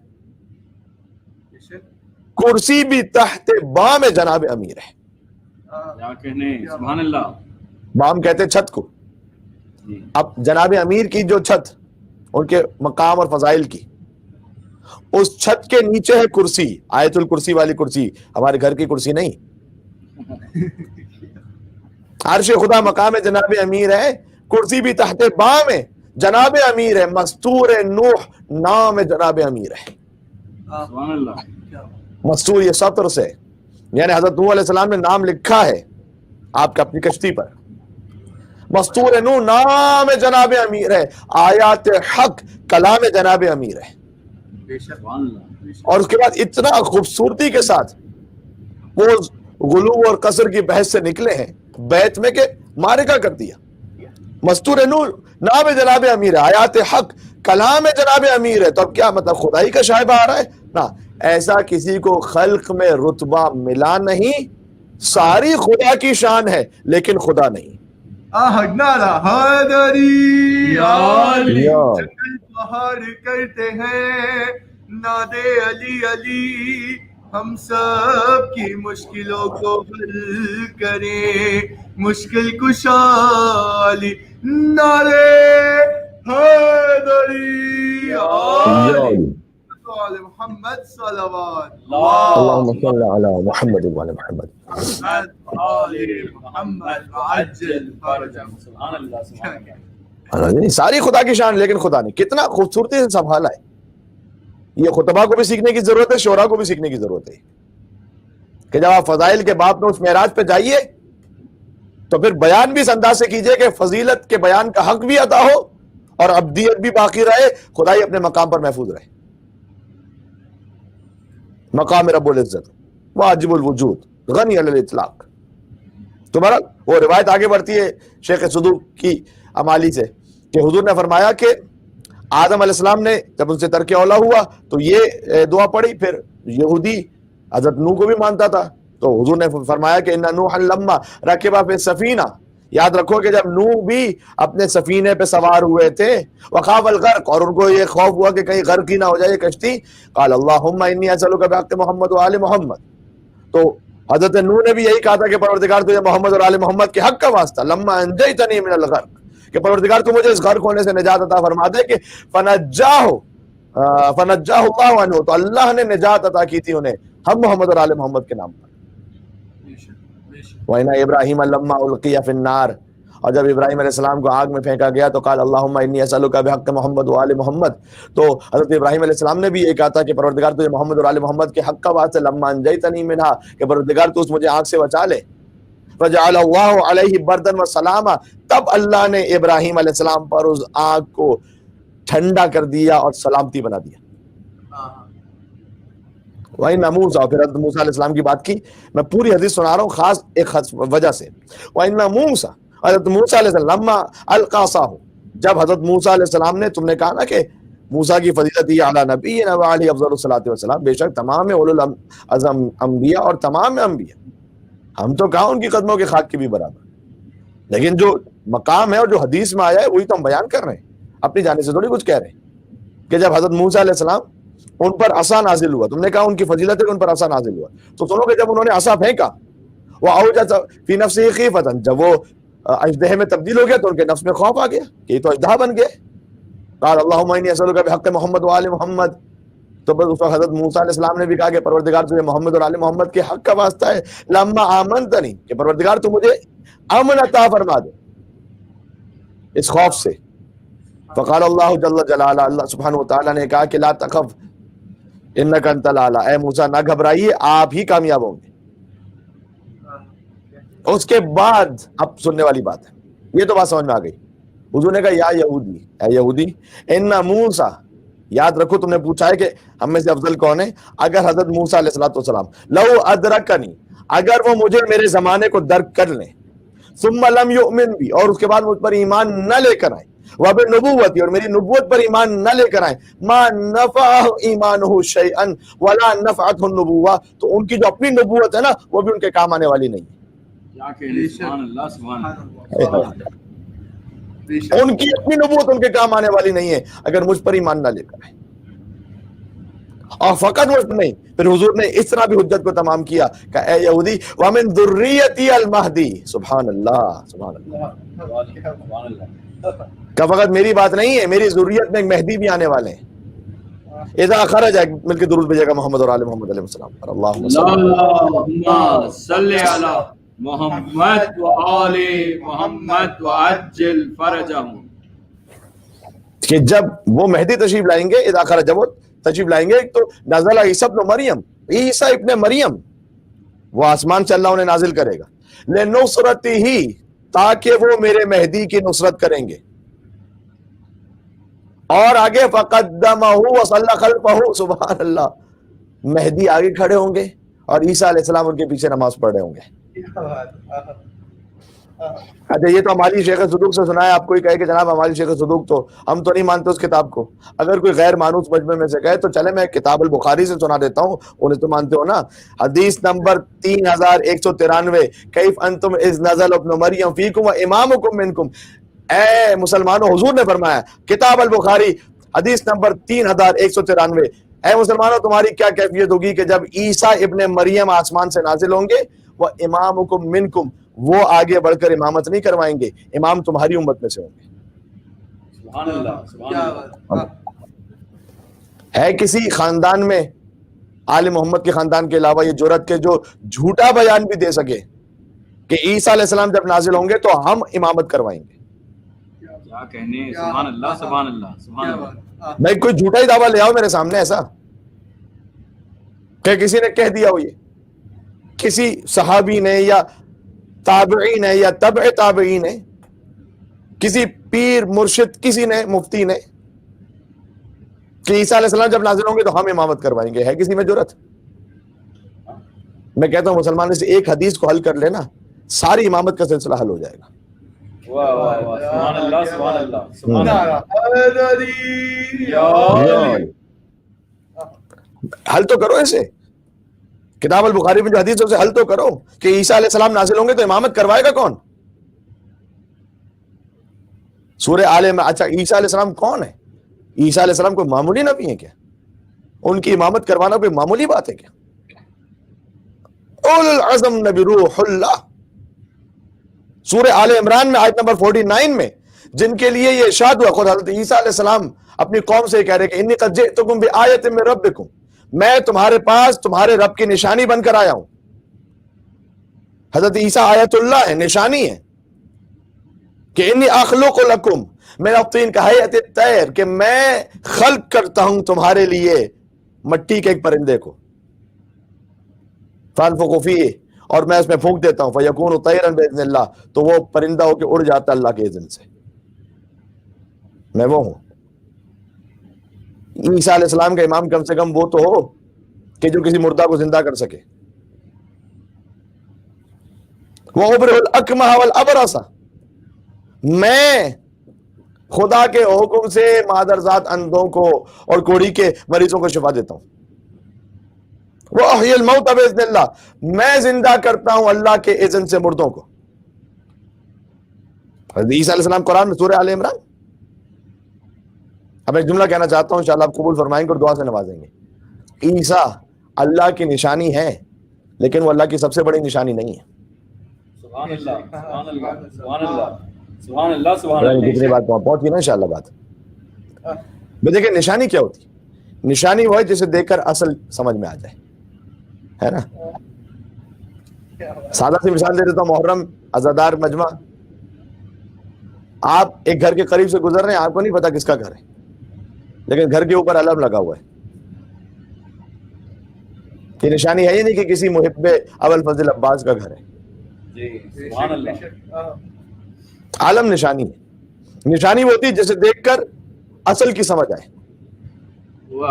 کرسی بھی تحت بام جناب امیر ہے۔ کیا کہنے، سبحان اللہ۔ بام کہتے ہیں چھت کو۔ جی۔ اب جناب امیر کی جو چھت ان کے مقام اور فضائل کی، اس چھت کے نیچے ہے کرسی، آیت الکرسی والی کرسی، ہمارے گھر کی کرسی نہیں۔ عرش خدا مقام جناب امیر ہے، کرسی بھی تحت بام ہے، جناب امیر ہے، مستور نوح نام جناب امیر ہے۔ سبحان اللہ۔ مستور یہ سطر سے، یعنی حضرت نوح علیہ السلام نے نام لکھا ہے آپ کا اپنی کشتی پر۔ مستور نوح نام جناب امیر ہے، آیات حق کلام جناب امیر ہے۔ سبحان اللہ۔ اور اس کے بعد اتنا خوبصورتی کے ساتھ وہ غلو اور قصر کی بحث سے نکلے ہیں بیت میں کہ معرکہ کر دیا۔ مستور نور نام جناب امیر ہے، آیات حق کلام جناب امیر ہے، تو اب کیا مطلب خدائی کا شائبہ آ رہا ہے؟ نہ، ایسا کسی کو خلق میں رتبہ ملا نہیں، ساری خدا کی شان ہے لیکن خدا نہیں۔ نعرہ حیدری یا علی، یا جنگل پہاڑ کرتے ہیں نادے علی علی، ہم سب کی مشکلوں کو حل کریں، مشکل کشا علی، نعرے حیدری یا علی، آل محمد صلوات اللہم صل علی محمد وعلی محمد۔ محمد وعجل فرجهم۔ سبحان اللہ، سبحان اللہ۔ ساری خدا کی شان لیکن خدا نہیں۔ کتنا خوبصورتی سے سنبھالا ہے۔ یہ خطبہ کو بھی سیکھنے کی ضرورت ہے، شعراء کو بھی سیکھنے کی ضرورت ہے کہ جب آپ فضائل کے باب میں اس معراج پہ جائیے تو پھر بیان بھی اس انداز سے کیجئے کہ فضیلت کے بیان کا حق بھی عطا ہو اور ابدیت بھی باقی رہے، خدائی اپنے مقام پر محفوظ رہے۔ مقام رب العزت واجب الوجود غنی علی الاطلاق۔ تمہارا وہ روایت آگے بڑھتی ہے شیخ صدوق کی امالی سے کہ حضور نے فرمایا کہ آدم علیہ السلام نے جب ان سے ترک اولا ہوا تو یہ دعا پڑھی، پھر یہودی حضرت نوح کو بھی مانتا تھا تو حضور نے فرمایا کہ ان نوح لما رکب فی السفینہ، یاد رکھو کہ جب نوح بھی اپنے سفینے پہ سوار ہوئے تھے، وخاف الغرق، اور ان کو یہ خوف ہوا کہ کہیں غرق ہی نہ ہو جائے یہ کشتی، قال اللہم انی اسألک بحق محمد و آل محمد، تو حضرت نوح نے بھی یہی کہا تھا کہ پروردگار تجھے محمد اور آل محمد کے حق کا واسطہ، لما انجیتنی من الغرق، کہ پروردگار تو مجھے اس غرق ہونے سے نجات عطا فرما دے، کہ فنجاہ اللہ عنہ، تو اللہ نے نجات عطا کی تھی انہیں ہم محمد اور آل محمد کے نام پر۔ وَإِنَّ إِبْرَاهِيمَ لَمَّا أُلْقِيَ فِي النَّارِ، اور جب ابراہیم علیہ السلام کو آگ میں پھینکا گیا تو قال اللہم انی اسألک بحق محمد و آل محمد، تو حضرت ابراہیم علیہ السلام نے بھی یہ کہا تھا کہ پروردگار تجھے محمد اور آل محمد کے حق کا واسطہ، لما انجیتنی منہا، کہ پروردگار تو اس مجھے آگ سے بچا لے، فجعل اللہ علیہ بردن و سلاما، تب اللہ نے ابراہیم علیہ السلام پر اس آگ کو ٹھنڈا کر دیا اور سلامتی بنا دیا۔ وَإِنَّ مُوسَىٰ، پھر حضرت موسیٰ علیہ السلام کی بات کی، میں پوری حدیث سنا رہا ہوں خاص ایک وجہ سے۔ وَإِنَّ مُوسَىٰ، حضرت موسیٰ علیہ السلام، لما القیٰ عصاہ، جب حضرت موسیٰ علیہ السلام نے، تم نے کہا نا کہ موسیٰ کی فضیلت یہ علی نبینا وعلیہ افضل الصلاۃ والسلام، بے شک تمام اولو العزم انبیاء اور تمام انبیاء، ہم تو کہاں ان کی قدموں کے خاک کی بھی برابر، لیکن جو مقام ہے اور جو حدیث میں آیا ہے وہی تو ہم بیان کر رہے ہیں، اپنی جانب سے تھوڑی کچھ کہہ رہے ہیں کہ جب حضرت موسیٰ علیہ السلام ان پر عصا نازل ہوا، تم نے کہا ان کی فضیلت ہے کہ ان پر عصا نازل ہوا، تو سنو کہ جب انہوں نے عصا پھینکا، وَأَوْجَسَ فِي نَفْسِهِ خِیفَةً، جب وہ اژدہے میں تبدیل ہو گیا تو ان کے نفس میں خوف آ گیا کہ یہ تو اژدہا بن گئے، قال اللہم انی اسألک بحق محمد و آل محمد، تو بس اس وقت حضرت موسیٰ علیہ السلام نے بھی کہا کہ پروردگار تجھے محمد اور آل محمد کے حق کا واسطہ ہے، لما آمنتنی، کہ پروردگار تو مجھے امن عطا فرما دے اس خوف سے، فقال اللہ جل جلالہ، اللہ سبحانہ وتعالیٰ نے کہا کہ لا تخف انک انت الاعلی، اے موسیٰ نہ گھبرائیے آپ ہی کامیاب ہوں گے۔ اس کے بعد اب سننے والی بات ہے، یہ تو بات سمجھ میں آ گئی. حضور نے کہا یا یہودی، اے یہودی، ان موسیٰ، یاد رکھو تم نے پوچھا ہے کہ ہم میں سے افضل کون ہے. اگر حضرت موسیٰ علیہ السلام لو ادرکنی، اگر وہ مجھے میرے زمانے کو درک کر لیں، ثم لم یؤمن بی، اور اس کے بعد مجھ پر ایمان نہ لے کر آئیں، وبنبوتی، اور میری نبوت پر ایمان نہ لے کر آئیں، ما نفعہ ایمانہ شیئا ولا نفعتہ النبوہ، تو ان کی جو اپنی نبوت ہے نا وہ بھی ان کے کام آنے والی نہیں ہے. کیا کہنے، سبحان اللہ سبحان اللہ. ان کی اپنی نبوت ان کے کام آنے والی نہیں ہے اگر مجھ پر ایمان نہ لے کر آئے. اور فقط مجھ پر نہیں، پھر حضور نے اس طرح بھی حجت کو تمام کیا کہ اے یہودی ومن ذریتی المہدی، سبحان اللہ سبحان اللہ، کہ فقط میری بات نہیں ہے، میری ذریت میں ایک مہدی بھی آنے والے ہیں. اذا خرج، مل کے درود بھیجے گا محمد اور آل محمد علیہ السلام پر. اللہم صلی علی محمد و آل محمد وعجل فرجہم. کہ جب وہ مہدی تشریف لائیں گے، اذا خرج، جب وہ تشریف لائیں گے، تو نزل عیسیٰ ابن مریم، عیسیٰ ابن مریم وہ آسمان سے اللہ انہیں نازل کرے گا. لنصرتہ، تاکہ وہ میرے مہدی کی نصرت کریں گے. اور آگے فقدمہ وصلی خلفہ، سبحان اللہ، مہدی آگے کھڑے ہوں گے اور عیسیٰ علیہ السلام ان کے پیچھے نماز پڑھ رہے ہوں گے. اچھا یہ تو ہماری شیخ صدوق سے سنا ہے. آپ کوئی کہے کہ جناب ہماری شیخ صدوق تو ہم تو نہیں مانتے اس کتاب کو. اگر کوئی غیر مانوس مجمع میں سے کہے تو چلے میں کتاب البخاری سے سنا دیتا ہوں، انہیں تو مانتے ہو نا. حدیث نمبر 3193، کیف انتم اذ نزل ابن مریم فیکم و امامکم منکم. اے مسلمانوں، حضور نے فرمایا، کتاب البخاری حدیث نمبر 3193، اے مسلمانوں تمہاری کیا کیفیت ہوگی کہ جب عیسیٰ ابن مریم آسمان سے نازل ہوں گے، وہ امامکم منکم، وہ آگے بڑھ کر امامت نہیں کروائیں گے، امام تمہاری امت میں سے ہوں گے. سبحان اللہ سبحان اللہ. ہے کسی خاندان میں آل محمد کے خاندان کے علاوہ یہ جرأت کے جو جھوٹا بیان بھی دے سکے کہ عیسیٰ علیہ السلام جب نازل ہوں گے تو ہم امامت کروائیں گے؟ کیا کہنے، سبحان اللہ سبحان اللہ سبحان اللہ. میں کوئی جھوٹا ہی دعویٰ لے آؤ میرے سامنے ایسا کہ کسی نے کہہ دیا ہو، یہ کسی صحابی نے یا تابعین ہے یا تبع تابعین ہے، کسی پیر مرشد، کسی نے مفتی نے، کہ عیسیٰ علیہ السلام جب نازل ہوں گے تو ہم امامت کروائیں گے. ہے کسی میں جرأت؟ میں کہتا ہوں مسلمان سے ایک حدیث کو حل کر لینا، ساری امامت کا سلسلہ حل ہو جائے گا. واہ واہ واہ، سبحان اللہ سبحان اللہ سبحان اللہ. حل تو کرو اسے، کتاب البخاری میں جو حدیث ہے اسے حل تو کرو کہ عیسیٰ علیہ السلام نازل ہوں گے تو امامت کروائے گا کون؟ سورہ آل عمران. اچھا عیسیٰ علیہ السلام کون ہے؟ عیسیٰ علیہ السلام کوئی معمولی نبی ہے کیا؟ ان کی امامت کروانا کوئی معمولی بات ہے کیا؟ اول العزم نبی روح اللہ، سورہ آل عمران میں آیت نمبر 49 میں جن کے لیے یہ ارشاد ہوا، خود حضرت عیسیٰ علیہ السلام اپنی قوم سے کہہ رہے کہ انی قد جئتکم بآیۃ من ربکم، میں تمہارے پاس تمہارے رب کی نشانی بن کر آیا ہوں. حضرت عیسیٰ آیت اللہ ہے، نشانی ہے کہ انی اخلق لکم من الطین کہیئۃ الطیر، کہ میں خلق کرتا ہوں تمہارے لیے مٹی کے ایک پرندے کو، فانفخ فیہ، اور میں اس میں پھونک دیتا ہوں، فیکون طیرا باذن اللہ، تو وہ پرندہ ہو کے اڑ جاتا اللہ کے اذن سے. میں وہ ہوں. عیسیٰ علیہ السلام کا امام کم سے کم وہ تو ہو کہ جو کسی مردہ کو زندہ کر سکے. وَأُبْرِئُ الْأَكْمَحَ وَالْأَبْرَصَ، میں خدا کے حکم سے مادرزاد اندھوں کو اور کوڑی کے مریضوں کو شفا دیتا ہوں. وَأَحْيِي الْمَوْتَ بِإِذْنِ اللَّهِ، میں زندہ کرتا ہوں اللہ کے اذن سے مردوں کو. حضرت عیسیٰ علیہ السلام قرآن میں سورہ آل عمران. اب ایک جملہ کہنا چاہتا ہوں، انشاءاللہ آپ قبول فرمائیں گے اور دعا سے نوازیں گے. عیسیٰ اللہ کی نشانی ہے لیکن وہ اللہ کی سب سے بڑی نشانی نہیں ہے. سبحان اللہ سبحان اللہ سبحان اللہ سبحان اللہ سبحان اللہ. کتنی بات پہنچی نا انشاءاللہ بات. دیکھیں نشانی کیا ہوتی؟ نشانی وہ ہے جسے دیکھ کر اصل سمجھ میں آ جائے، ہے نا. سادہ سی مثال دے دیتا ہوں. محرم عزادار مجمع، آپ ایک گھر کے قریب سے گزر رہے ہیں، آپ کو نہیں پتا کس کا گھر ہے، لیکن گھر کے اوپر علم لگا ہوا ہے. یہ نشانی ہے یہ نہیں کہ کسی محب ابوالفضل عباس کا گھر ہے. جی سبحان اللہ. عالم نشانی ہے. نشانی وہ ہوتی ہے جسے دیکھ کر اصل کی سمجھ آئے.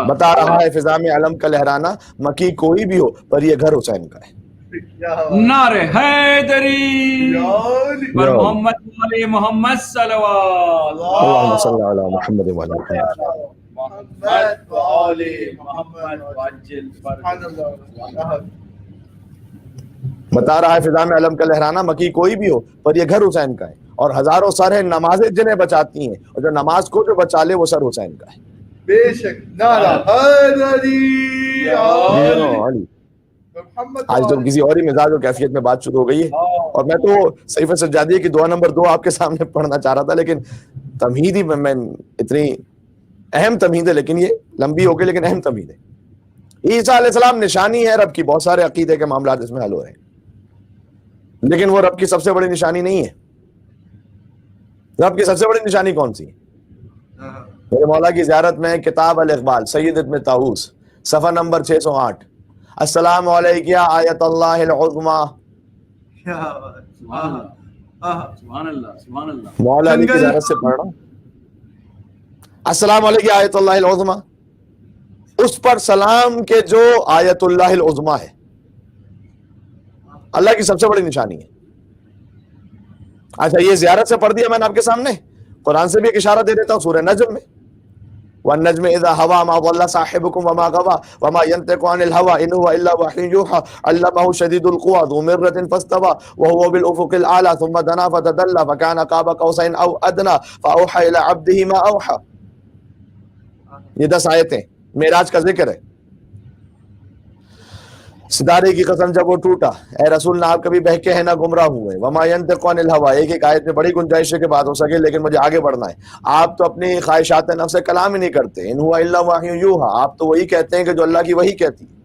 بتا رہا ہے فضا میں علم کا لہرانا، مکی کوئی بھی ہو پر یہ گھر حسین کا ہے. نعرہ حیدری پر محمد علی محمد صلوات اللہم صلی علی محمد وعلی محمد. محمد وآل محمد وعجل فرجہ. بتا رہا ہے فضا میں علم کا لہرانا، مکی کوئی بھی ہو پر یہ گھر حسین کا ہے. اور ہزاروں سر ہیں نمازیں جنہیں بچاتی ہیں، اور جو نماز کو جو بچا لے وہ سر حسین کا ہے. بے شک. نعرہ حیدری علی. محمد آج تو کسی اور ہی مزاج اور کیفیت میں بات شروع ہو گئی ہے، اور میں تو صحیفہ سجادیہ کی دعا نمبر 2 آپ کے سامنے پڑھنا چاہ رہا تھا، لیکن تمہید ہی میں اتنی اہم تمہید ہے، لیکن یہ لمبی ہو گئی لیکن اہم تمہید ہے. عیسیٰ علیہ السلام نشانی ہے رب کی. بہت سارے عقیدے کے معاملات اس میں حل ہو رہے ہیں، لیکن وہ رب کی سب سے بڑی نشانی نہیں ہے. رب کی سب سے بڑی نشانی کون سی ہے؟ میرے مولا کی زیارت میں کتاب الاقبال سید ابن طاووس صفحہ نمبر 608. السلام علیکم یا آیت اللہ العظمی. سبحان اللہ سبحان اللہ. مولا علی کی زیارت سے پڑھ رہا ہوں. السلام علیکم یا آیت اللہ العظمی، اس پر سلام کے جو آیت اللہ العظمی ہے، اللہ کی سب سے بڑی نشانی ہے. اچھا یہ زیارت سے پڑھ دیا میں نے آپ کے سامنے. قرآن سے بھی ایک اشارہ دے دیتا ہوں سورہ نجم میں. والنجم اذا هوى ما ضل صاحبكم وما غوى وما ينطق عن الهوى ان هو الا وحي يوحى علمه شديد القوى ذو مرة فاستوى وهو بالافق الاعلى ثم دنا فتدلى فكان قاب قوسين او ادنى فاوحى الى عبده ما اوحى. یہ 10 آیتیں معراج کا ذکر ہے. ستارے کی قسم جب وہ ٹوٹا، اے رسول نہ آپ کبھی بہکے ہیں نہ گمراہ ہوئے. وما ينطق عن الهوى، ایک آیت میں بڑی گنجائش ہے کہ بات ہو سکے، لیکن مجھے آگے بڑھنا ہے. آپ تو اپنی خواہشات نفس سے کلام ہی نہیں کرتے. ان هو الا وحی یوحى، آپ تو وہی کہتے ہیں کہ جو اللہ کی وحی کہتی ہے.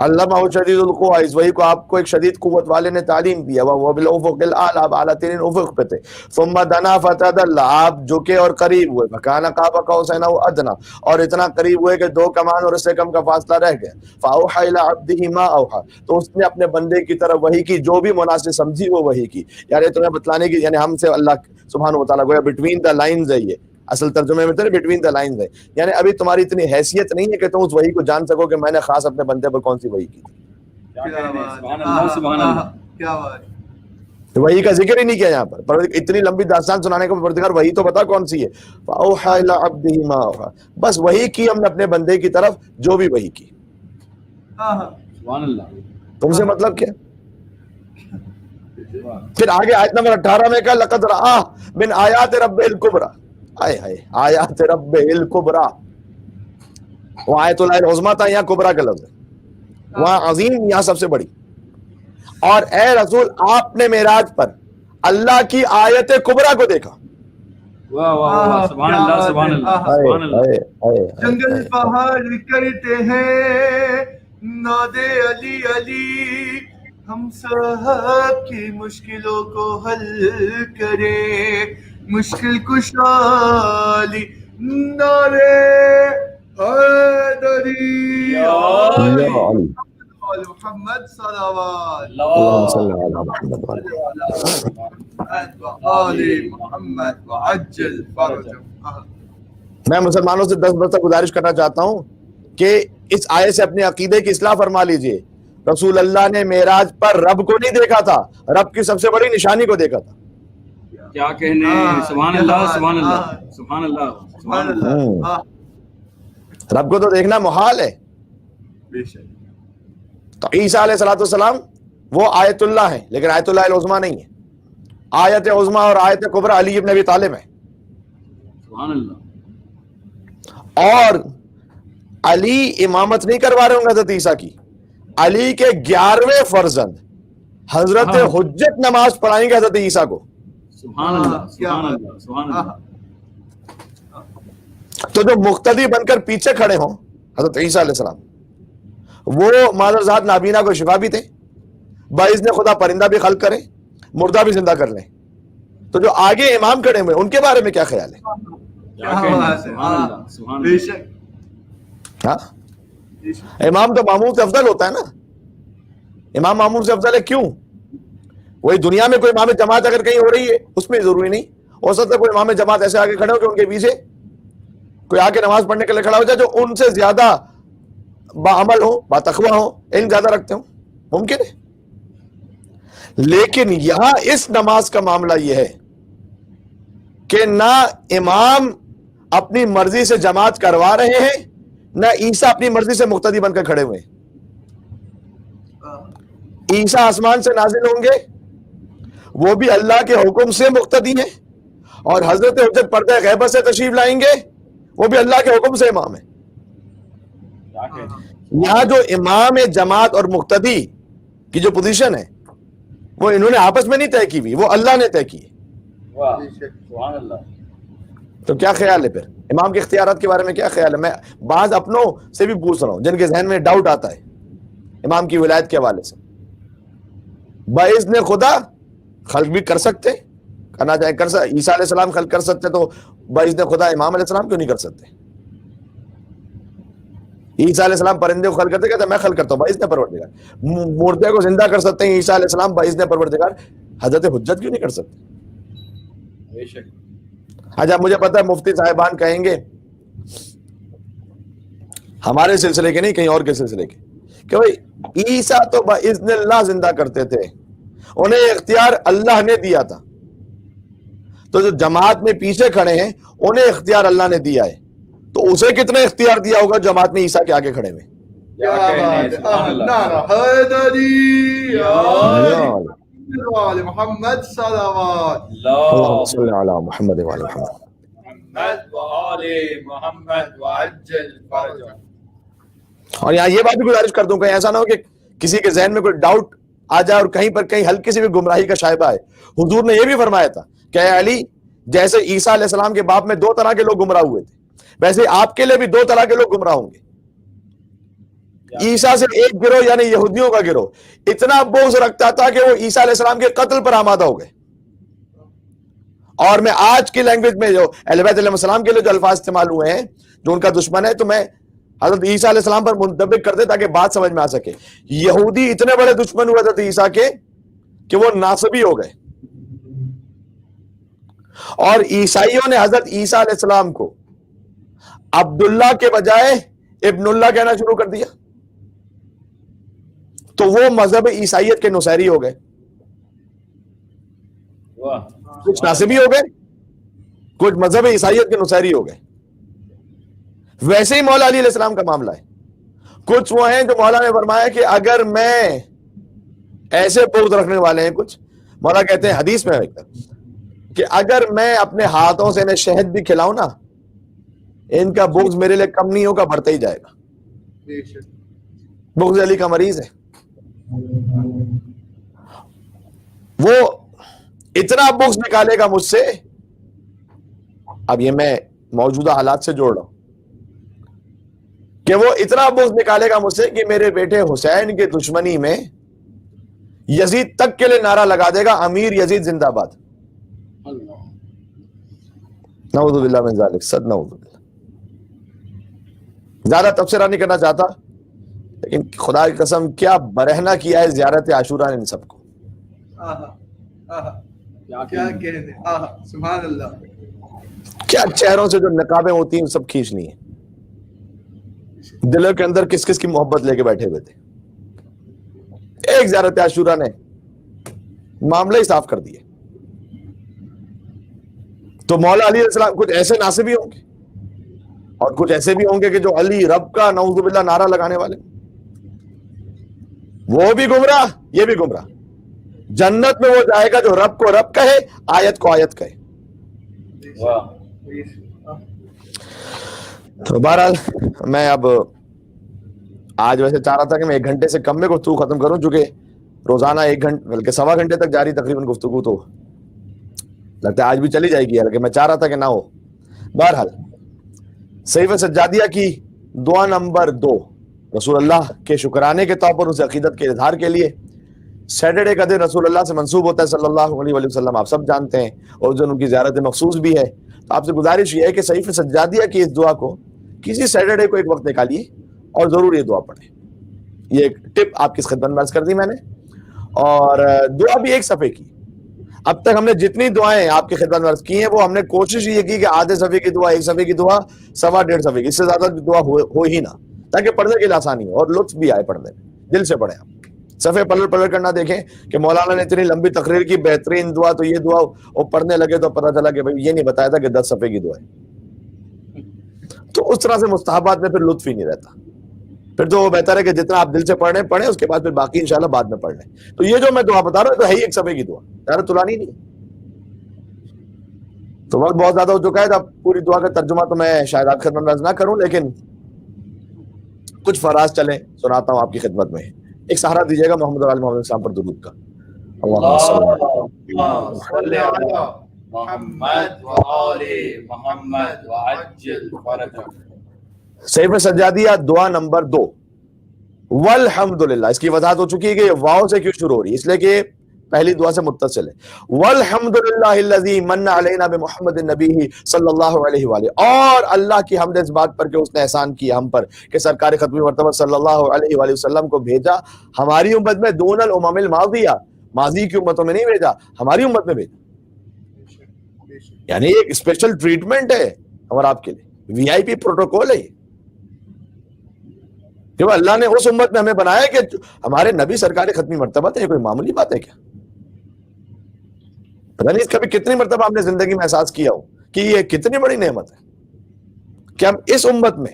علمہ شدید القوى، اس وحی کو آپ کو ایک شدید قوت والے نے تعلیم دیا. وہ بالافق الاعلی، آپ اعلیٰ ترین افق پہ تھے. ثم دنا فتدلى، آپ جھکے اور قریب ہوئے. فکان قاب قوسین او ادنى، اور اتنا قریب ہوئے کہ 2 کمان اور اس سے کم کا فاصلہ رہ گیا. فاوحى الى عبده ما اوحى، تو اس نے اپنے بندے کی طرف وحی کی جو بھی مناسب سمجھی وہ وحی کی. یعنی تمہیں بتلانے کی، یعنی ہم سے اللہ سبحانہ وتعالیٰ گویا بٹوین دا لائنز ہے. یہ اصل ترجمے میں تو بٹوین دا لائنز ہے، یعنی ابھی تمہاری اتنی حیثیت نہیں ہے کہ تم اس وحی کو جان سکو کہ میں نے خاص اپنے بندے پر کون سی وحی کی تھی. سبحان اللہ سبحان اللہ. کیا بات. وحی کا ذکر ہی نہیں کیا یہاں پر اتنی لمبی داستان سنانے کا پروردگار وحی تو بتا کون سی ہے. فاوحى الى عبده ما اوحى، بس وحی کی ہم نے اپنے بندے کی طرف جو بھی وحی کی. سبحان اللہ. تم سے مطلب کیا؟ پھر آگے آیت نمبر 18 میں کہا لقد رآ من آیات رب الکبریٰ. آئے ہائے، آیات رب الکبریٰ، وہ آیت اللہ العظمیٰ تھا، یہاں کبریٰ کا لفظ ہے. وہاں عظیم، یہاں سب سے بڑی. اور اے رسول آپ نے معراج پر اللہ کی آیت کبریٰ کو دیکھا. واہ واہ واہ. سبحان اللہ سبحان اللہ سبحان اللہ. جنگل پہاڑ کرتے ہیں ناد علی علی، ہم سب کی مشکلوں کو حل کرے، مشکل کشا علی نعرے حیدری یا علی. محمد صلوات اللہم صلی علی محمد وعلی آل محمد وعجل فرجهم. میں مسلمانوں سے 10 بار گزارش کرنا چاہتا ہوں کہ اس آیت سے اپنے عقیدے کی اصلاح فرما لیجئے. رسول اللہ نے معراج پر رب کو نہیں دیکھا تھا، رب کی سب سے بڑی نشانی کو دیکھا تھا. کیا کہنے. سبحان اللہ سبحان اللہ سبحان اللہ سبحان اللہ. رب کو تو دیکھنا محال ہے. بے شک. تو عیسیٰ علیہ السلام وہ آیت اللہ ہیں، لیکن آیت اللہ العظمیٰ نہیں ہے. آیت عظمیٰ اور آیت کبریٰ علی ابن ابی طالب ہیں. سبحان اللہ. اور علی امامت نہیں کروا رہے ہوں گے حضرت عیسیٰ کی. علی کے 11ویں فرزند حضرت حجت نماز پڑھائیں گے حضرت عیسیٰ کو. سبحان اللہ سبحان اللہ سبحان اللہ. تو جو مقتدی بن کر پیچھے کھڑے ہوں حضرت عیسیٰ علیہ السلام، وہ معذر ذات نابینا کو شفا بھی دیں، باذن خدا پرندہ بھی خلق کریں، مردہ بھی زندہ کر لیں. تو جو آگے امام کھڑے ہوئے ان کے بارے میں کیا خیال ہے؟ بے شک. ہاں، امام تو ماموم سے افضل ہوتا ہے نا. امام ماموم سے افضل ہے. کیوں؟ وہی دنیا میں کوئی امام جماعت اگر کہیں ہو رہی ہے اس میں ضروری نہیں، ہو سکتا ہے کوئی امام جماعت ایسے آگے کھڑے ہو کہ ان کے پیچھے کوئی آ کے نماز پڑھنے کے لیے کھڑا ہو جائے جو ان سے زیادہ باعمل ہو، باتقویٰ ہو، علم زیادہ رکھتے ہوں، ممکن ہے۔ لیکن یہاں اس نماز کا معاملہ یہ ہے کہ نہ امام اپنی مرضی سے جماعت کروا رہے ہیں، نہ عیسیٰ اپنی مرضی سے مقتدی بن کر کھڑے ہوئے ہیں۔ عیسیٰ آسمان سے نازل ہوں گے، وہ بھی اللہ کے حکم سے مقتدی ہیں، اور حضرت حجت پردہ غیبت سے تشریف لائیں گے، وہ بھی اللہ کے حکم سے امام ہے۔ یہاں جو امام جماعت اور مقتدی کی جو پوزیشن ہے وہ انہوں نے آپس میں نہیں طے کی ہوئی، وہ اللہ نے طے کی ہے۔ سبحان اللہ۔ تو کیا خیال ہے پھر امام کے اختیارات کے بارے میں؟ کیا خیال ہے؟ میں بعض اپنوں سے بھی پوچھ رہا ہوں جن کے ذہن میں ڈاؤٹ آتا ہے امام کی ولایت کے حوالے سے۔ باذن خدا خلق بھی کر سکتے، کرنا چاہیں کر سکتے، عیسیٰ علیہ السلام خلق کر سکتے تو باذن خدا امام علیہ السلام کیوں نہیں کر سکتے؟ عیسیٰ علیہ السلام پرندے کو خلق کرتے، کہتے میں خلق کرتا ہوں باذن پروردگار۔ مردے کو زندہ کر سکتے ہیں عیسیٰ علیہ السلام باذن پروردگار، حضرت حجت کیوں نہیں کر سکتے؟ بے شک۔ ہاں جب مجھے پتا ہے مفتی صاحبان کہیں گے ہمارے سلسلے کے نہیں کہیں اور کے سلسلے کے کہ بھائی عیسیٰ تو باذن اللہ زندہ کرتے تھے، انہیں اختیار اللہ نے دیا تھا، تو جو جماعت میں پیچھے کھڑے ہیں انہیں اختیار اللہ نے دیا ہے، تو اسے کتنا اختیار دیا ہوگا جماعت میں عیسیٰ کے آگے کھڑے ہوئے؟ کیا کہنے، سبحان اللہ۔ نعرہ حیدری یا علی محمد صلوات۔ اللہم صلی علی محمد وعلی محمد۔ محمد وآل محمد وعجل فرجہ۔ اور یہاں یہ بات بھی گزارش کر دوں کہ ایسا نہ ہو کہ کسی کے ذہن میں کوئی ڈاؤٹ آ جائے اور کہیں پر کہیں ہلکی سی بھی گمراہی کا شائبہ ہے۔ حضور نے یہ بھی فرمایا تھا کہ اے علی، جیسے عیسیٰ علیہ السلام کے باپ میں 2 طرح کے لوگ گمراہ ہوئے تھے، ویسے آپ کے لیے بھی 2 طرح کے لوگ گمراہ ہوں گے۔ عیسیٰ سے ایک گروہ یعنی یہودیوں کا گروہ اتنا بغض رکھتا تھا کہ وہ عیسیٰ علیہ السلام کے قتل پر آمادہ ہو گئے، اور میں آج کی لینگویج میں جو اہل بیت علیہ السلام کے لیے جو الفاظ استعمال ہوئے ہیں جو ان کا دشمن ہے، تو میں حضرت عیسیٰ علیہ السلام پر منطبق کر دے تاکہ بات سمجھ میں آ سکے۔ یہودی اتنے بڑے دشمن ہوئے حضرت عیسیٰ کے کہ وہ ناصبی ہو گئے، اور عیسائیوں نے حضرت عیسیٰ علیہ السلام کو عبداللہ کے بجائے ابن اللہ کہنا شروع کر دیا، تو وہ مذہب عیسائیت کے نصیری ہو گئے، کچھ ناصبی ہو گئے، کچھ مذہب عیسائیت کے نصیری ہو گئے۔ ویسے ہی مولا علی علیہ السلام کا معاملہ ہے، کچھ وہ ہیں جو مولا نے فرمایا کہ اگر میں ایسے بغض رکھنے والے ہیں، کچھ مولا کہتے ہیں حدیث میں کہ اگر میں اپنے ہاتھوں سے انہیں شہد بھی کھلاؤں نا، ان کا بغض میرے لیے کم نہیں ہوگا، بڑھتا ہی جائے گا۔ بے شک۔ بغض علی کا مریض ہے، وہ اتنا بغض نکالے گا مجھ سے، اب یہ میں موجودہ حالات سے جوڑ رہا ہوں کہ وہ اتنا بغض نکالے گا مجھ سے کہ میرے بیٹے حسین کے دشمنی میں یزید تک کے لیے نعرہ لگا دے گا، امیر یزید زندہ باد۔ نعوذ باللہ من ذالک، صد نعوذ باللہ۔ زیادہ تبصرہ نہیں کرنا چاہتا، لیکن خدا کی قسم کیا برہنہ کیا ہے زیارت عاشورہ نے ان سب کو۔ کیا کہنے، سبحان اللہ۔ کیا چہروں سے جو نقابیں ہوتی ہیں سب کھینچنی ہے، دلوں کے اندر کس کس کی محبت لے کے بیٹھے ہوئے تھے۔ ایک زیارت عاشورہ نے معاملہ ہی صاف کر دیا۔ تو مولا علی علیہ السلام کچھ ایسے ناصبی ہوں گے اور کچھ ایسے بھی ہوں گے کہ جو علی رب کا نعوذ باللہ نعرہ لگانے والے، وہ بھی گمراہ یہ بھی گمراہ۔ جنت میں وہ جائے گا جو رب کو رب کہے، آیت کو آیت کہے۔ تو بہرحال میں اب آج ویسے چاہ رہا تھا کہ میں 1 گھنٹے سے کم میں گفتگو ختم کروں، چونکہ روزانہ 1 گھنٹے بلکہ 1.25 گھنٹے تک جاری تقریباً گفتگو تو لگتا ہے آج بھی چلی جائے گی، حالانکہ میں چاہ رہا تھا کہ نہ ہو۔ بہرحال صحیفہ سجادیہ کی دعا نمبر 2، رسول اللہ کے شکرانے کے طور پر اسے عقیدت کے اظہار کے لیے سیٹرڈے کا دن رسول اللہ سے منسوب ہوتا ہے صلی اللہ علیہ وسلم، آپ سب جانتے ہیں، اور جو ان کی زیارت مخصوص بھی ہے۔ تو آپ سے گزارش یہ ہے کہ صحیفہ سجادیہ کی اس دعا کو کسی سیٹرڈے کو ایک وقت نکالیے اور ضرور یہ دعا پڑھیں۔ یہ ایک ٹپ آپ کی خدمت میں عرض کر دی میں نے، اور دعا بھی ایک صفحے کی. اب تک ہم نے جتنی دعائیں آپ کی خدمت میں عرض کی ہیں وہ ہم نے کوشش یہ کی کہ آدھے صفحے کی دعا، ایک صفحے کی دعا، 1.25 صفحے کی، اس سے زیادہ دعا ہو ہی نہ، تاکہ پڑھنے کے لیے آسانی ہو اور لطف بھی آئے پڑھنے میں. دل سے پڑھیں آپ، صفحے پلٹ پلٹ کرنا دیکھیں کہ مولانا نے اتنی لمبی تقریر کی، بہترین دعا تو یہ دعا، وہ پڑھنے لگے تو پتہ چلا کہ بھائی یہ نہیں بتایا تھا کہ 10 صفحے کی دعا ہے. تو اس طرح سے مستحبات میں پھر لطف ہی نہیں رہتا. پھر تو وہ بہتر ہے کہ جتنا آپ دل سے پڑھیں اس کے بعد پھر باقی انشاءاللہ بعد میں پڑھ لیں. تو یہ جو میں دعا بتا رہا ہوں تو ہے ہی ایک صفحے کی دعا، زیادہ طولانی نہیں. تو وقت بہت زیادہ ہو چکا ہے، تو اب پوری دعا کا ترجمہ تو میں شاید آپ کی خدمت میں عرض نہ کروں، لیکن کچھ فراز چلیں سناتا ہوں آپ کی خدمت میں. ایک سہارا دیجیے گا محمد علی محمد السلام پر درود کا. اللهم صل على محمد وآل محمد وعجل فرجهم. سیف سجادیہ دعا نمبر 2، والحمدللہ. اس کی وضاحت ہو چکی ہے کہ یہ واو سے کیوں شروع ہو رہی ہے، اس لیے کہ پہلی دعا سے متصل ہے. والحمدللہ الذی من علینا بمحمد النبی صلی اللہ علیہ وآلہ، اور اللہ کی حمد اس بات پر کہ اس نے احسان کیا ہم پر کہ سرکار ختمی مرتبہ صلی اللہ علیہ وآلہ وسلم کو بھیجا ہماری امت میں، دون الامم الماضیہ، ماضی کی امتوں میں نہیں بھیجا، ہماری امت میں بھیجا. یعنی ایک اسپیشل ٹریٹمنٹ ہے ہمارا آپ کے لیے، وی آئی پی پروٹوکول ہے کہ اللہ نے اس امت میں ہمیں بنایا کہ ہمارے نبی سرکار ختمی مرتبہ تھے. کوئی معمولی بات ہے کیا؟ پتہ نہیں کبھی کتنی مرتبہ ہم نے زندگی میں احساس کیا ہو کہ یہ کتنی بڑی نعمت ہے کہ ہم اس امت میں،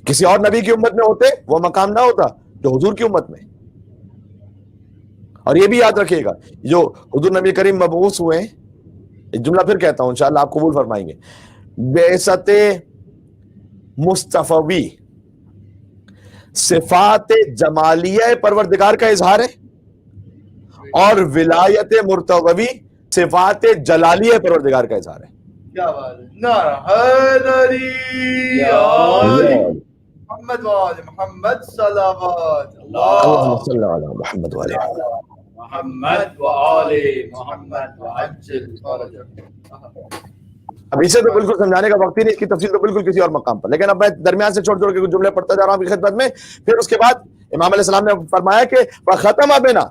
کسی اور نبی کی امت میں ہوتے وہ مقام نہ ہوتا جو حضور کی امت میں. اور یہ بھی یاد رکھیے گا، جو حضور نبی کریم مبعوث ہوئے ہیں، ایک جملہ پھر کہتا ہوں انشاءاللہ آپ قبول فرمائیں گے، بعثت مصطفی صفات جمالیہ پروردگار کا اظہار ہے، اور ولایت مرتضوی صفات جلالیہ پروردگار کا اظہار ہے. کیا بات ہے، نعرہ حیدری یا علی محمد وآل محمد صلوات اللہم صلی علی محمد وآلہ محمد وآل محمد وعجل فرجهم. اب اسے تو بالکل سمجھانے کا وقت ہی نہیں، اس کی تفصیل تو بالکل کسی اور مقام پر، لیکن اب میں درمیان سے چھوڑ کے کچھ جملے پڑھتا جا رہا ہوں آپ کی خدمت میں. پھر اس کے بعد امام علیہ السلام نے فرمایا کہ وَخَتَمَ بِنَا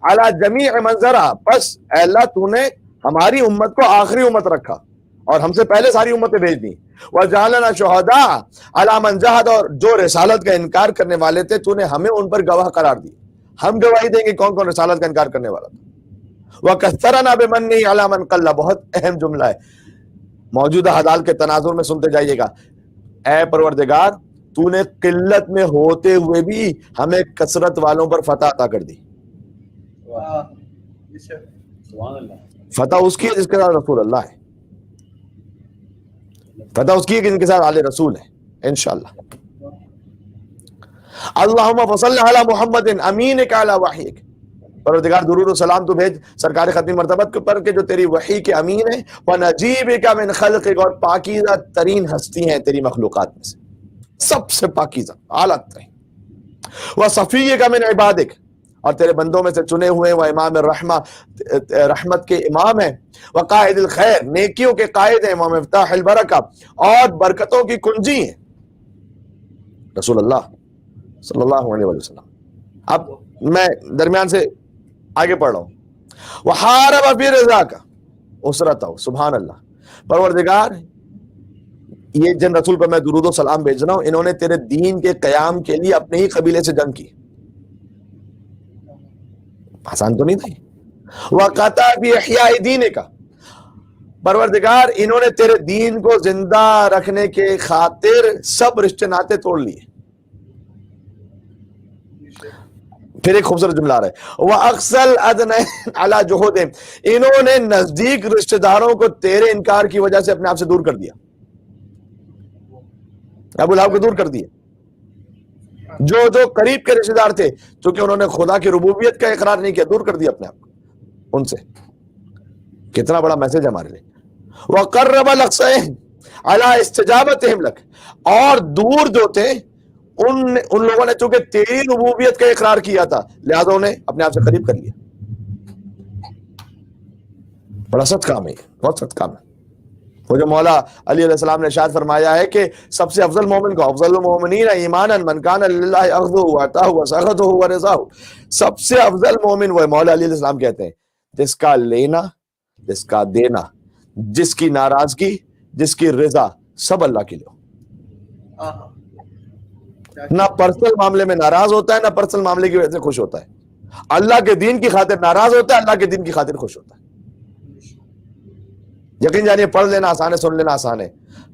عَلَى جَمِيعِ مَنْ ذَرَا، بس اے اللہ تو نے ہماری امت کو آخری امت رکھا اور ہم سے پہلے ساری امتیں بھیج دی. وَجَعَلَنَا شُهَدَاءَ عَلَى مَنْ جَحَدَ، اور جو رسالت کا انکار کرنے والے تھے تو نے ہمیں ان پر گواہ قرار دی. ہم گواہی دیں گے کون کون رسالت کا انکار کرنے والا تھا. وَكَثَّرَنَا بِمَنِّهِ عَلَى مَنْ قَلَّ، بہت اہم جملہ ہے، موجودہ حالات کے تناظر میں سنتے جائیے گا. اے پروردگار تو نے قلت میں ہوتے ہوئے بھی ہمیں کثرت والوں پر فتح عطا کر دی. سبحان اللہ. فتح اس کی ہے جس کے ساتھ رسول اللہ ہے، فتح اس کی ہے جن کے ساتھ آل رسول ہے انشاءاللہ. اللہم فصل علی محمد امینک علی وحیک، پروردگار درود و سلام تو بھیج سرکار ختمی مرتبت کے پر کہ جو تیری وحی کے امین ہے، وَنَجِيبِكَ مِنْ خَلْقِكَ، اور پاکیزہ ترین ہستی ہیں تیری مخلوقات میں سے، سب سے پاکیزہ اعلیٰ ترین. وَصَفِيِّكَ مِنْ عِبَادِكَ، اور تیرے بندوں میں سے چنے ہوئے، وہ امام الرحمہ، رحمت کے امام ہیں، وقائد الخیر، نیکیوں کے قائد ہیں، ومفتاح البرکہ، اور برکتوں کی کنجی ہیں، رسول اللہ صلی اللہ علیہ وسلم. اب میں درمیان سے آگے پڑھ رہا ہوں. وحارب فی رضاک اسرتہ، سبحان اللہ، پروردگار یہ جن رسول پر میں درود و سلام بھیج رہا ہوں انہوں نے تیرے دین کے قیام کے لیے اپنے ہی قبیلے سے جنگ کی، آسان تو نہیں تھی. وقطع باحیاء دینک، پروردگار انہوں نے تیرے دین کو زندہ رکھنے کے خاطر سب رشتے ناطے توڑ لیے. پھر ایک خوبصورت جملہ آ رہا ہے، وَأَقْصَى الْأَدْنَيْنِ عَلَى جُحُودِهِمْ، انہوں نے نزدیک رشتہ داروں کو تیرے انکار کی وجہ سے اپنے آپ سے دور کر دیا، ابو لہب کو دور کر دیا. جو قریب کے رشتہ دار تھے چونکہ انہوں نے خدا کی ربوبیت کا اقرار نہیں کیا، دور کر دیا اپنے آپ کو ان سے. کتنا بڑا میسج ہمارے لیے. وَقَرَّبَ الْأَقْصَيْنِ عَلَى اسْتِجَابَتِهِمْ لَكَ، اور دور جو تھے ان لوگوں نے چونکہ تیری ربوبیت کا اقرار کیا تھا لہذا انہیں اپنے آپ سے قریب کر لیا. بڑا سخت کام ہے، بہت سخت کام ہے. وہ جو مولا علی علیہ السلام نے ارشاد فرمایا ہے کہ سب سے افضل مومن کو افضل المومنین ایمانا من کان للہ اخذہ وعطاہ وسخطہ ورضاہ، سب سے افضل مومن وہ ہے، مولا علی علیہ السلام کہتے ہیں، جس کا لینا، جس کا دینا، جس کی ناراضگی، جس کی رضا سب اللہ کے لیے ہو۔ نہ پرسنل معاملے میں ناراض ہوتا ہے، نہ پرسنل معاملے کی وجہ سے خوش ہوتا ہے، اللہ کے دین کی خاطر ناراض ہوتا ہے، اللہ کے دین کی خاطر خوش ہوتا ہے۔ یقین جانیے پڑھ لینا آسان ہے، سن لینا آسان ہے،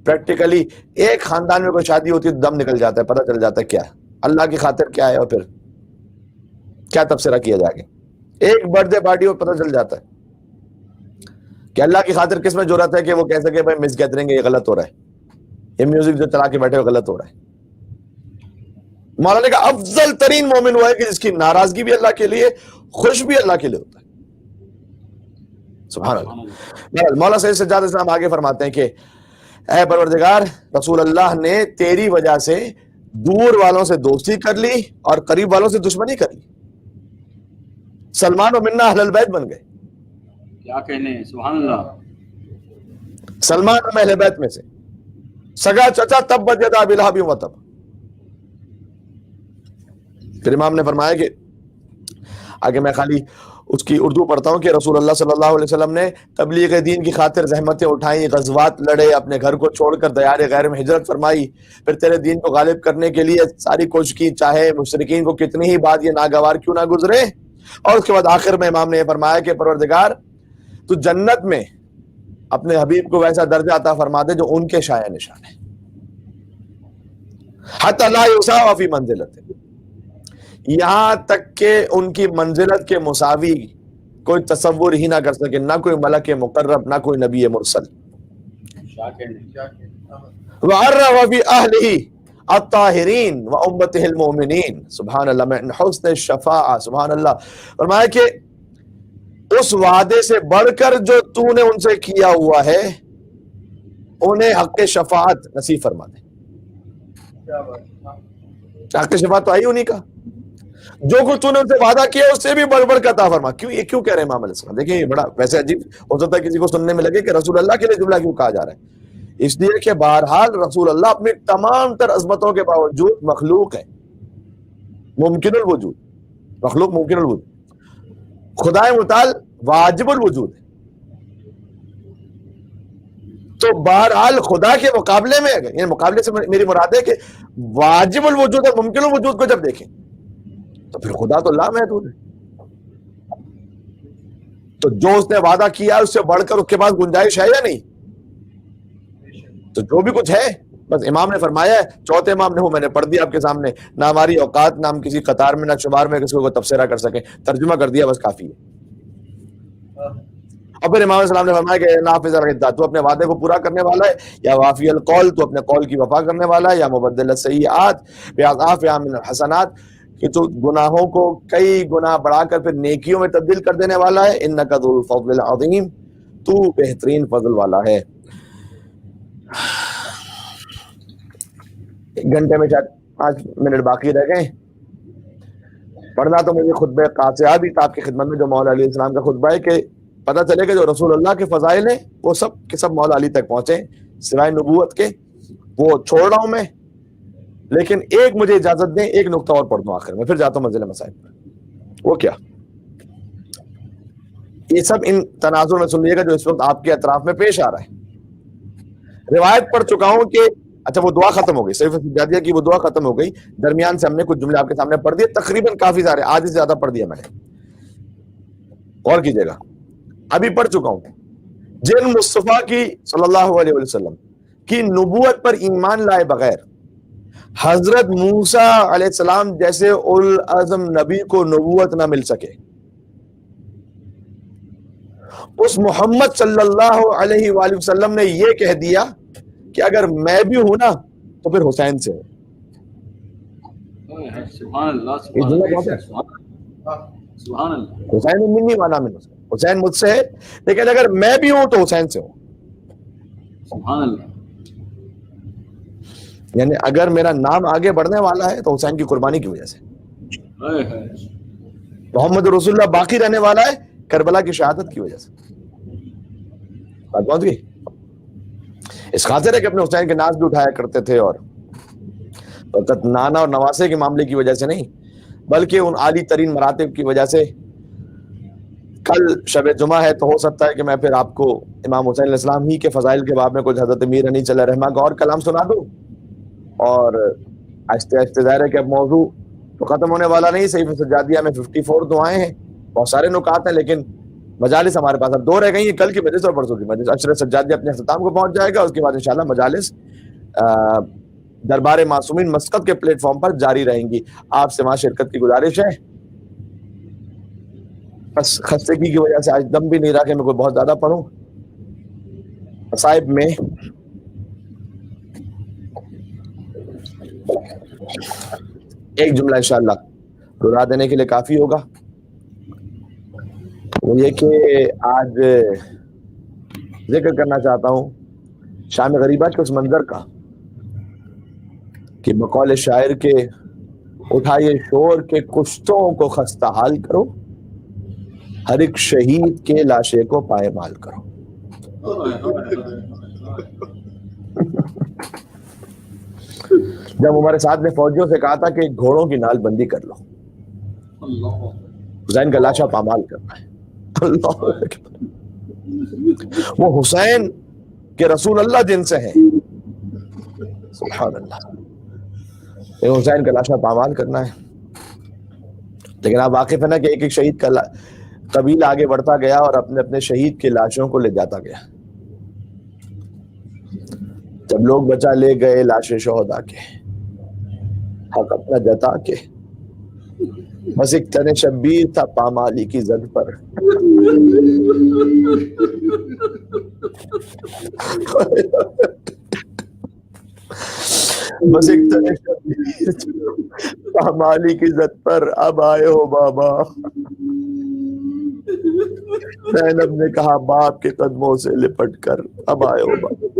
پریکٹیکلی ایک خاندان میں کوئی شادی ہوتی ہے دم نکل جاتا ہے، پتہ چل جاتا ہے کیا ہے اللہ کی خاطر کیا ہے، اور پھر کیا تبصرہ کیا جائے گا۔ ایک برتھ ڈے پارٹی ہو پتہ چل جاتا ہے کہ اللہ کی خاطر کس میں جرأت ہے کہ وہ کہہ سکے بھائی مس گیدرنگ یہ غلط ہو رہا ہے، یہ میوزک جو چلا کے بیٹھے ہو غلط ہو رہا ہے۔ مولانا کا افضل ترین مومن وہ ہے کہ جس کی ناراضگی بھی اللہ کے لیے، خوش بھی اللہ کے لیے ہوتا ہے۔ سبحان اللہ۔ مولا سید سجاد اسلام آگے فرماتے ہیں کہ اے پروردگار، رسول اللہ نے تیری وجہ سے دور والوں سے دوستی کر لی اور قریب والوں سے دشمنی کر لی، سلمان و منا اہل البیت بن گئے۔ کیا کہنے، سبحان اللہ۔ سلمان ہم اہل بیت میں سے، سگا چچا تبت یدا ابی لہب وتب۔ پھر امام نے فرمایا کہ آگے میں خالی اس کی اردو پڑھتا ہوں کہ رسول اللہ صلی اللہ علیہ وسلم نے تبلیغ دین کی خاطر زحمتیں اٹھائیں، غزوات لڑے، اپنے گھر کو چھوڑ کر دیار غیر میں ہجرت فرمائی، پھر تیرے دین کو غالب کرنے کے لیے ساری کوشش کی، چاہے مشرکین کو کتنی ہی بات یہ ناگوار کیوں نہ گزرے۔ اور اس کے بعد آخر میں امام نے یہ فرمایا کہ پروردگار تو جنت میں اپنے حبیب کو ویسا درجہ عطا فرما دے جو ان کے شایع نشان ہے، حتی لا یساوی فی منزلت، یہاں تک کہ ان کی منزلت کے مساوی کوئی تصور ہی نہ کر سکے، نہ کوئی ملک مقرب، نہ کوئی نبی مرسل۔ وَعَرَّفَ بِأَهْلِهِ الطَّاهِرِينَ وَأُمَّتِهِ الْمُؤْمِنِينَ، سبحان اللہ، من حسن الشفاعہ، سبحان اللہ۔ فرمایا کہ اس وعدے سے بڑھ کر جو تو نے ان سے کیا ہوا ہے انہیں حق شفاعت نصیب فرما دے۔ حق شفاعت تو آئی انہی کا، جو کچھ تو نے ان سے وعدہ کیا اس سے بھی بڑھ بڑھ کر عطا فرما۔ کیوں یہ کیوں کہہ رہے ہیں امام علیہ السلام؟ دیکھیں یہ بڑا ویسے عجیب ہو سکتا ہے کسی کو سننے میں لگے کہ رسول اللہ کے لیے جملہ کیوں کہا جا رہا ہے، اس لیے کہ بہرحال رسول اللہ اپنی تمام تر عظمتوں کے باوجود مخلوق ہے، ممکن الوجود، مخلوق ممکن الوجود، خدا متعال واجب الوجود ہے، تو بہرحال خدا کے مقابلے میں، یعنی مقابلے سے میری مراد ہے کہ واجب الوجود اور ممکن الوجود کو جب دیکھیں تو پھر خدا تو لا محدود ہے، تو جو اس نے وعدہ کیا اس سے بڑھ کر اس کے پاس گنجائش ہے یا نہیں؟ تو جو بھی کچھ ہے بس امام نے فرمایا ہے، چوتھے امام نے میں نے پڑھ دیا آپ کے سامنے، نہ ہماری اوقات، نہ ہم کسی قطار میں نہ شمار میں کسی کو تبصرہ کر سکیں، ترجمہ کر دیا بس کافی ہے۔ اور پھر امام السلام نے فرمایا کہ نافذ العدۃ، تو اپنے وعدے کو پورا کرنے والا ہے، یا وافی القول، تو اپنے قول کی وفا کرنے والا ہے، یا مبدل السیئات باضعاف من الحسنات، کہ تو گناہوں کو کئی گناہ بڑھا کر پھر نیکیوں میں تبدیل کر دینے والا ہے، انک ذو الفضل العظیم، تو بہترین فضل والا ہے۔ ایک گھنٹے میں شاید 5 منٹ باقی رہ گئے، پڑھنا تو مجھے خطبہ قاصعہ بھی تھا آپ کی خدمت میں، جو مولا علیہ السلام کا خطبہ ہے، کہ پتہ چلے کہ جو رسول اللہ کے فضائل ہیں وہ سب کے سب مولا علی تک پہنچے، سوائے نبوت کے، وہ چھوڑ رہا ہوں میں، لیکن ایک مجھے اجازت دیں، ایک نقطہ اور پڑھ دوں آخر میں، پھر جاتا ہوں منزل مسائل پر۔ وہ کیا؟ یہ سب ان تناظر میں سن لیے گا جو اس وقت آپ کے اطراف میں پیش آ رہا ہے۔ روایت پڑھ چکا ہوں کہ اچھا وہ دعا ختم ہو گئی، سیف سجادیہ کی وہ دعا ختم ہو گئی، درمیان سے ہم نے کچھ جملے آپ کے سامنے پڑھ دیے، تقریباً کافی سارے، آدھے سے زیادہ پڑھ دیا میں نے، غور کیجیے گا۔ ابھی پڑھ چکا ہوں جن مصطفیٰ کی صلی اللہ علیہ وسلم کی نبوت پر ایمان لائے بغیر حضرت موسیٰ علیہ السلام جیسے اولوالعزم نبی کو نبوت نہ مل سکے، اس محمد صلی اللہ علیہ وآلہ وسلم نے یہ کہہ دیا کہ اگر میں بھی ہوں نا تو پھر حسین سے ہو۔ سبحان اللہ، سبحان اللہ۔ حسین منی وانا من، حسین مجھ سے ہے لیکن اگر میں بھی ہوں تو حسین سے ہوں۔ سبحان اللہ۔ یعنی اگر میرا نام آگے بڑھنے والا ہے تو حسین کی قربانی کی وجہ سے، محمد رسول اللہ باقی رہنے والا ہے کربلا کی شہادت کی وجہ سے۔ بات پہنچ گئی؟ اس خاطر ہے کہ اپنے حسین کے ناز بھی اٹھایا کرتے تھے، اور فقط نانا اور نواسے کے معاملے کی وجہ سے نہیں بلکہ ان عالی ترین مراتب کی وجہ سے۔ کل شب جمعہ ہے تو ہو سکتا ہے کہ میں پھر آپ کو امام حسین علیہ السلام ہی کے فضائل کے باب میں کچھ حضرت امیر انیس علیہ الرحمہ کا اور کلام سنا دوں، اور آہستہ آہستہ ظاہر ہے کہ اب موضوع تو ختم ہونے والا نہیں۔ صحیفہ سجادیہ میں 54 دعائیں ہیں، بہت سارے نکات ہیں، لیکن مجالس ہمارے پاس اب 2 رہ گئی ہیں، کل کی مجلس اور پرسوں کی مجلس۔ عشر سجادیہ اپنے اختتام کو پہنچ جائے گا، اس کے بعد انشاءاللہ مجالس دربار معصومین مسقط کے پلیٹ فارم پر جاری رہیں گی۔ آپ سے وہاں شرکت کی گزارش ہے۔ بس خستگی کی وجہ سے آج دم بھی نہیں رہا کہ میں کوئی بہت زیادہ پڑھوں۔ مصائب میں ایک جملہ انشاءاللہ دہرا دینے کے لیے کافی ہوگا، وہ یہ کہ آج ذکر کرنا چاہتا ہوں شام غریبہ کے اس منظر کا کہ بقول شاعر کے اٹھائیے شور کے کشتوں کو خستہ حال کرو، ہر ایک شہید کے لاشے کو پائے مال کرو۔ جب عمر سعد نے فوجیوں سے کہا تھا کہ گھوڑوں کی نال بندی کر لو، حسین کا لاشا پامال کرنا ہے۔ اللہ اکبر، وہ حسین کے رسول اللہ جن سے ہیں، سبحان اللہ، حسین کا لاشا پامال کرنا ہے۔ لیکن آپ واقف ہے نا کہ ایک ایک شہید کا قبیلہ آگے بڑھتا گیا اور اپنے اپنے شہید کی لاشوں کو لے جاتا گیا۔ جب لوگ بچا لے گئے لاشیں شہداء کے، حق اپنا جتا کے، بس ایک تن شبیر تھا پامالی کی زد پر۔ بس ایک تن شبیر تھا پامالی کی زد پر، اب آئے ہو بابا۔ زینب نے کہا باپ کے قدموں سے لپٹ کر، اب آئے ہو بابا۔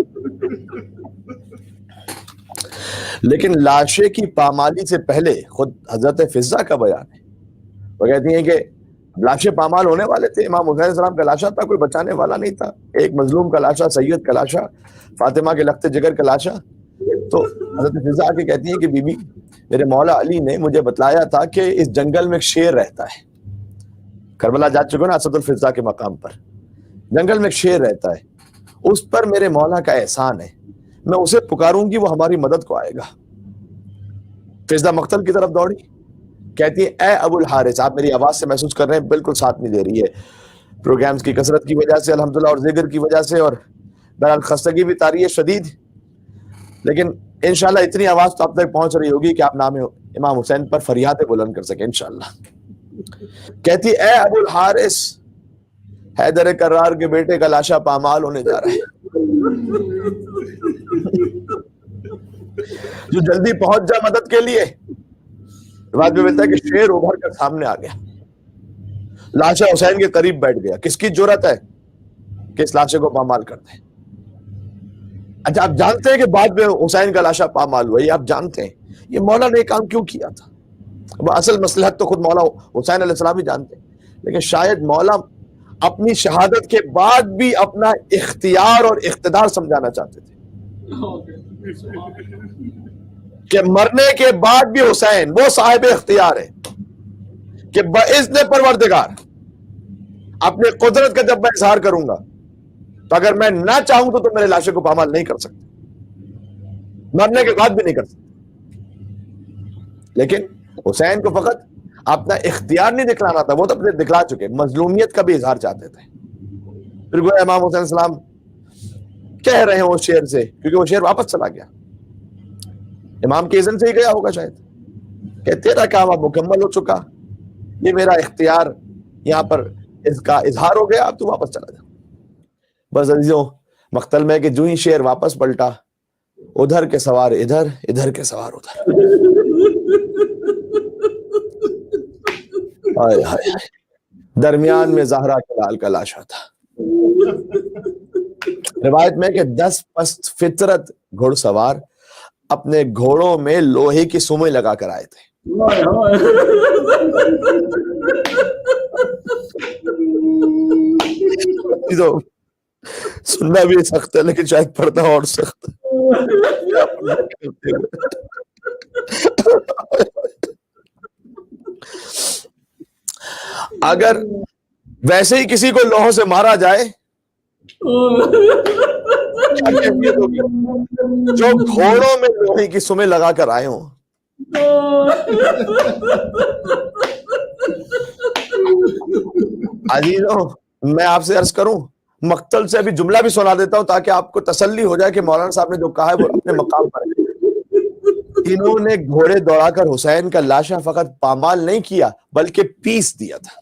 لیکن لاشے کی پامالی سے پہلے خود حضرت فضہ کا بیان ہے، وہ کہتی ہیں کہ لاشیں پامال ہونے والے تھے۔ امام حسین علیہ السلام کا لاشا تھا، کوئی بچانے والا نہیں تھا، ایک مظلوم کا لاشا، سید کا لاشا، فاطمہ کے لخت جگر کا لاشا۔ تو حضرت فضہ آ کے کہتی ہیں کہ بی بی میرے مولا علی نے مجھے بتلایا تھا کہ اس جنگل میں ایک شیر رہتا ہے، کربلا جا چکے نا اسد الفضہ کے مقام پر، جنگل میں ایک شیر رہتا ہے، اس پر میرے مولا کا احسان ہے، میں اسے پکاروں گی، وہ ہماری مدد کو آئے گا۔ فضہ مقتل کی طرف دوڑی، کہتی ہے اے ابو الحارث، آپ میری آواز سے محسوس کر رہے ہیں بالکل ساتھ نہیں دے رہی ہے، پروگرامز کی کثرت کی وجہ سے الحمدللہ اور ذکر کی وجہ سے، اور بہرحال خستگی بھی طاری ہے شدید، لیکن انشاءاللہ اتنی آواز تو اب تک پہنچ رہی ہوگی کہ آپ نام امام حسین پر فریادیں بلند کر سکیں انشاءاللہ۔ کہتی اے ابو الحارث، حیدر کرار کے بیٹے کا لاشا پامال ہونے جا رہا ہے، جو جلدی پہنچ جا مدد کے لیے۔ روایت میں ملتا ہے کہ شیر ابھر کر سامنے آ گیا، لاشا حسین کے قریب بیٹھ گیا۔ کس کی جرأت ہے کہ اس لاشے کو پامال کر دیں؟ اچھا آپ جانتے ہیں کہ بعد میں حسین کا لاشا پامال ہوا، یہ آپ جانتے ہیں، یہ مولا نے کام کیوں کیا تھا؟ وہ اصل مصلحت تو خود مولا حسین علیہ السلام ہی جانتے ہیں، لیکن شاید مولا اپنی شہادت کے بعد بھی اپنا اختیار اور اقتدار سمجھانا چاہتے تھے کہ مرنے کے بعد بھی حسین وہ صاحب اختیار ہے کہ باذن پروردگار اپنے قدرت کا جب میں اظہار کروں گا تو اگر میں نہ چاہوں تو میرے لاشے کو پامال نہیں کر سکتے، مرنے کے بعد بھی نہیں کر سکتے۔ لیکن حسین کو فقط اپنا اختیار نہیں دکھلانا تھا، وہ تو اپنے دکھلا چکے، مظلومیت کا بھی اظہار چاہتے تھے۔ پھر گویا امام حسین السلام کہہ رہے ہیں اس شیر سے، کیونکہ وہ شیر واپس چلا گیا، امام کے اذن سے ہی گیا ہوگا شاید، کہ تیرا کام اب مکمل ہو چکا، یہ میرا اختیار یہاں پر اس کا اظہار ہو گیا، اب تو واپس چلا جا۔ بس عزیزوں مقتل میں کہ جو ہی شیر واپس پلٹا، ادھر کے سوار ادھر، ادھر کے سوار ادھر، ہائے ہائے، درمیان میں زہرا کے لال کا لاشا تھا۔ روایت میں کہ 10 پست فطرت گھڑ سوار اپنے گھوڑوں میں لوہے کی سوئیں لگا کر آئے تھے۔ سننا بھی سخت ہے لیکن شاید پڑھنا اور سخت ہے. اگر ویسے ہی کسی کو لوہوں سے مارا جائے کیا کیفیت ہوگی؟ جو گھوڑوں میں لوہے کی سمیں لگا کر آئے ہوں. عزیزوں میں آپ سے عرض کروں، مقتل سے ابھی جملہ بھی سنا دیتا ہوں تاکہ آپ کو تسلی ہو جائے کہ مولانا صاحب نے جو کہا ہے وہ اپنے مقام پر ہے. انہوں نے گھوڑے دوڑا کر حسین کا لاشا فقط پامال نہیں کیا بلکہ پیس دیا تھا.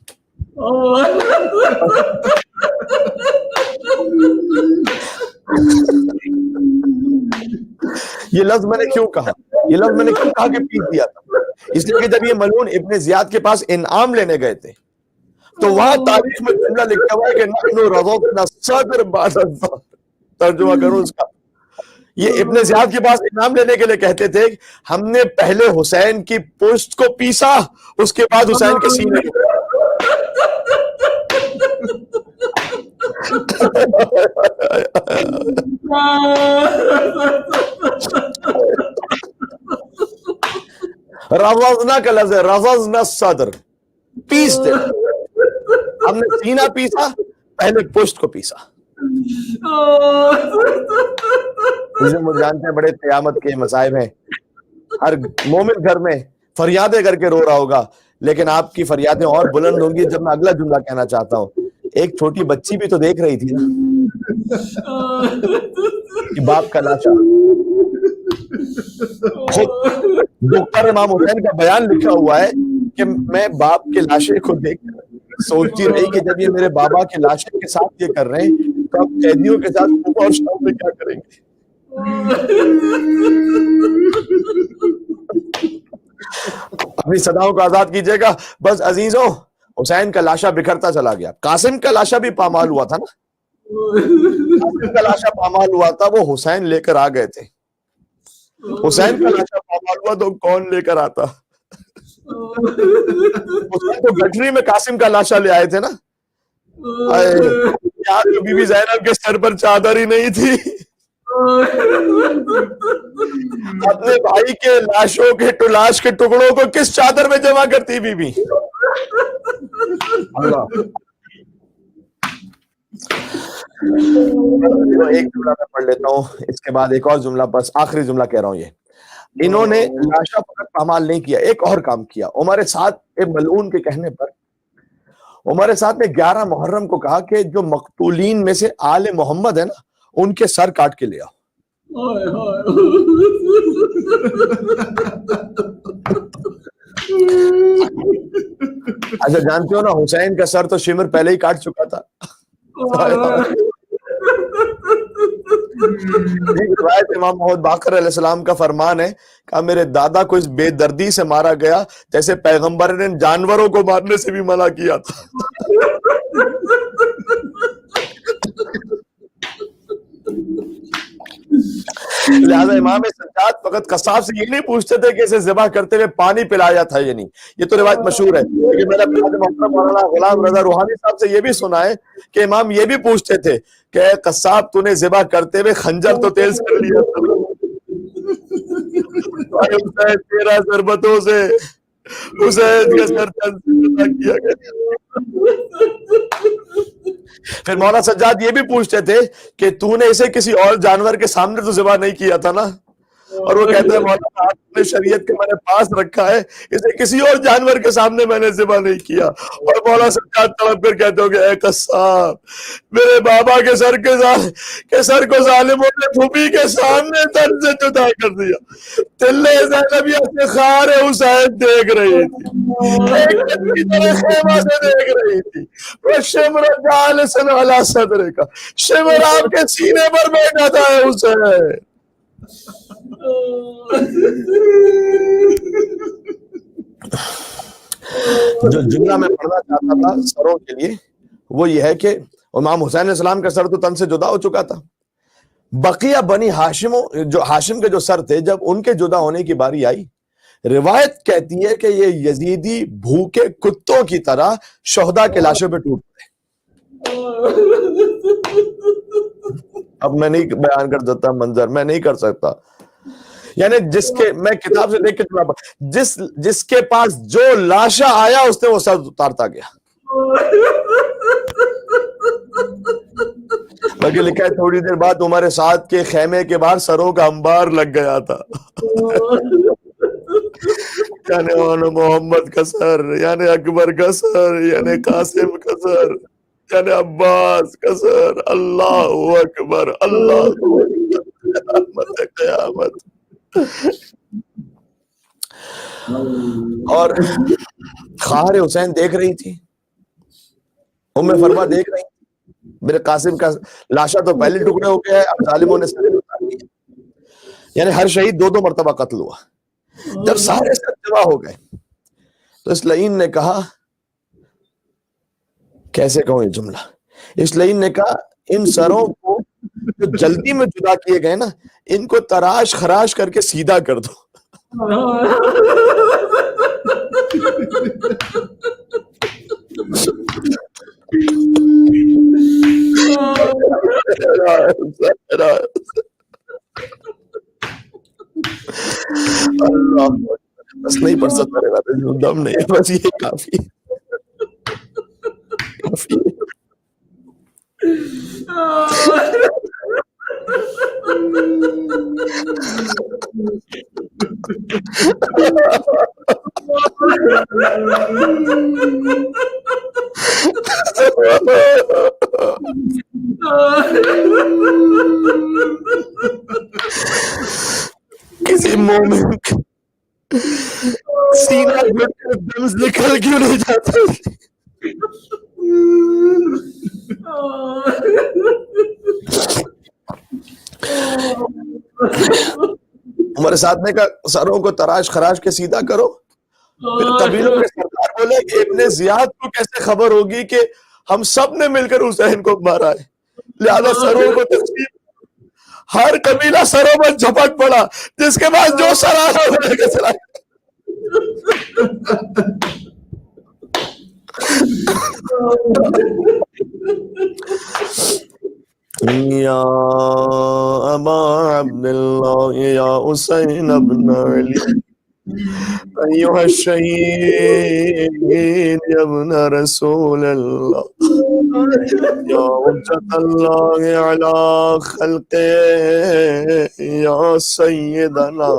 یہ لفظ میں نے کیوں کہا کہ پیس دیا تھا؟ اس لیے کہ جب یہ ملعون ابن زیاد کے پاس انعام لینے گئے تھے تو وہاں تاریخ میں جملہ لکھا ہوا ہے کہ نحن رضونا الصدر بعد الظهر. ترجمہ کروں اس کا، یہ ابن زیاد کے پاس انعام لینے کے لیے کہتے تھے ہم نے پہلے حسین کی پشت کو پیسا، اس کے بعد حسین کے سینے کو. رضزنا کا لفظ ہے، رضزنا الصدر، پیس دے. ہم نے سینہ پیسا، پہلے پشت کو پیسا. مجھے جانتے ہیں بڑے قیامت کے مصائب ہیں، ہر مومن گھر میں فریادیں کر کے رو رہا ہوگا، لیکن آپ کی فریادیں اور بلند ہوں گی جب میں اگلا جملہ کہنا چاہتا ہوں. ایک چھوٹی بچی بھی تو دیکھ رہی تھی نا کہ باپ کا لاشا. خود ڈاکٹر امام حسین کا بیان لکھا ہوا ہے کہ میں باپ کے لاشے کو دیکھ کر سوچتی رہی کہ جب یہ میرے بابا کے لاشے کے ساتھ یہ کر رہے ہیں تو اب قیدیوں کے ساتھ صبح اور شام میں کیا کریں گے. اپنی صداؤں کو آزاد کیجئے گا. بس عزیزوں، حسین کا لاشا بکھرتا چلا گیا. قاسم کا لاشا بھی پامال ہوا تھا نا، قاسم کا لاشا پامال ہوا تھا، وہ حسین لے کر آ گئے تھے. حسین کا لاشا پامال ہوا تو کون لے کر آتا؟ حسین تو گٹری میں قاسم کا لاشا لے آئے تھے نا. یار بی بی زینب کے سر پر چادر ہی نہیں تھی. اپنے بھائی کے لاشوں کے لاش کے ٹکڑوں کو کس چادر میں جمع کرتی بی بی؟ اللہ. ایک جملہ میں پڑھ لیتا ہوں، اس کے بعد ایک اور جملہ، بس آخری جملہ کہہ رہا ہوں. یہ انہوں نے لاشا فقط پامال نہیں کیا، ایک اور کام کیا. عمر سعد ملعون کے کہنے پر عمر سعد نے 11 محرم کو کہا کہ جو مقتولین میں سے آل محمد ہے نا ان کے سر کاٹ کے لے آؤ. اچھا جانتے ہو نا حسین کا سر تو شمر پہلے ہی کاٹ چکا تھا. روایت امام محمد باقر علیہ السلام کا فرمان ہے کہ میرے دادا کو اس بے دردی سے مارا گیا جیسے پیغمبر نے جانوروں کو مارنے سے بھی منع کیا تھا. لہذا امام سجاد فقط قصاب سے یہ نہیں پوچھتے تھے کہ اسے ذبح کرتے ہوئے پانی پلایا تھا یا نہیں. یہ تو روایت مشہور ہے، لیکن میں نے محترم مولانا غلام رضا روحانی صاحب سے یہ بھی سنا ہے کہ امام یہ بھی پوچھتے تھے کہ اے قصاب تو نے ذبح کرتے ہوئے خنجر تو تیز کر لیا تھا. 13 ضربتوں سے حسین کا سر کیا گیا. پھر مولانا سجاد یہ بھی پوچھتے تھے کہ تو نے اسے کسی اور جانور کے سامنے تو ذبح نہیں کیا تھا نا؟ اور وہ کہتے ہیں مولانا اپنے شریعت کے میں نے پاس رکھا ہے، اسے کسی اور جانور کے سامنے میں نے ذبح نہیں کیا. اور مولانا سجاد تڑپ کر کہتے ہو کہ اے قصاب، میرے بابا کے سر کو ظالموں نے پھوپھی کے سامنے تن سے جدا کر دیا. تلے زینبیہ سے خار حسین دیکھ رہی تھی، ایک بچی طرح خیمہ سے دیکھ رہی تھی. وہ شمر جالسن علی صدر کا، شمر آپ کے سینے پر بیٹھا تھا حسین. جو جملہ میں پڑھنا چاہتا تھا سروں کے لیے وہ یہ ہے کہ امام حسین علیہ السلام کا سر تو تن سے جدا ہو چکا تھا. بقیہ بنی ہاشم کے جو سر تھے جب ان کے جدا ہونے کی باری آئی، روایت کہتی ہے کہ یہ یزیدی بھوکے کتوں کی طرح شہداء کے لاشوں پہ ٹوٹ پڑے. اب میں نہیں بیان کر سکتا منظر، میں نہیں کر سکتا. یعنی جس کے میں کتاب سے دیکھ کے جس کے پاس جو لاشا آیا اس نے وہ سر اتارتا گیا. بلکہ لکھا ہے تھوڑی دیر بعد تمہارے ساتھ کے خیمے کے باہر سروں کا انبار لگ گیا تھا. یعنی محمد کا سر، یعنی اکبر کا سر، یعنی قاسم کا سر، یعنی عباس کا سر. اللہ اکبر، اللہ اکبر، قیامت. اور خواہر حسین دیکھ رہی تھی، ام فرما دیکھ رہی تھی، میرے قاسم کا لاشا تو پہلے ٹکڑے ہو گیا ہے، اب ظالموں نے سر اتار لیا. یعنی ہر شہید 2 مرتبہ قتل ہوا. جب سارے سر جمع ہو گئے تو اس لعین نے کہا، کیسے کہوں یہ جملہ، اس لعین نے کہا ان سروں کو جو جلدی میں جدا کیے گئے نا، ان کو تراش خراش کر کے سیدھا کر دو. اللہ بس نہیں پڑھ سکتا رہا، دم نہیں، بس یہ کافی کافی. کسی مومن سینہ گھٹ کے دم نکل کیوں نہیں جاتا؟ ہمارے ساتھ نے کہا سروں کو تراش خراش کے سیدھا کرو. پھر قبیلوں کے سردار بولے کہ ابن زیاد کو کیسے خبر ہوگی کہ ہم سب نے مل کر حسین کو مارا ہے، لہذا سروں کو تقسیم. ہر قبیلہ سروں پر جھپٹ پڑا، جس کے بعد جو سر آیا وہ لے کے چلا. یا ابا عبداللہ یا حسین ابن علی ایوہ الشہید یا ابن رسول اللہ یا حجت اللہ علی خلق یا سیدنا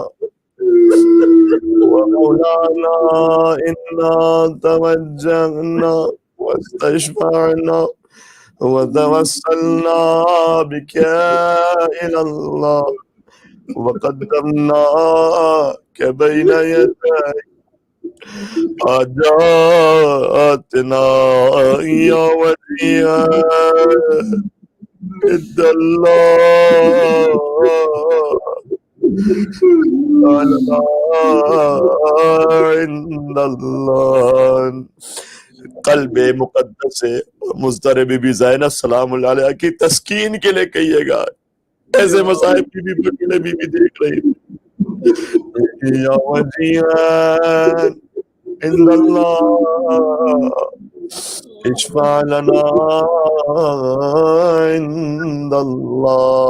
ومولانا انا توجہنا واستشفعنا وتوسلنا بك إلى الله وقدمناك بين يدي حاجاتنا يا ولي عند الله عند الله. قلب مقدس مضطرب بی بی زینب سلام اللہ علیہ کی تسکین کے لیے کہیے گا. ایسے مصائب بی بی بکلے بی بی دیکھ رہی تھی. یا وجیہن عند اللہ اشفع لنا عند اللہ.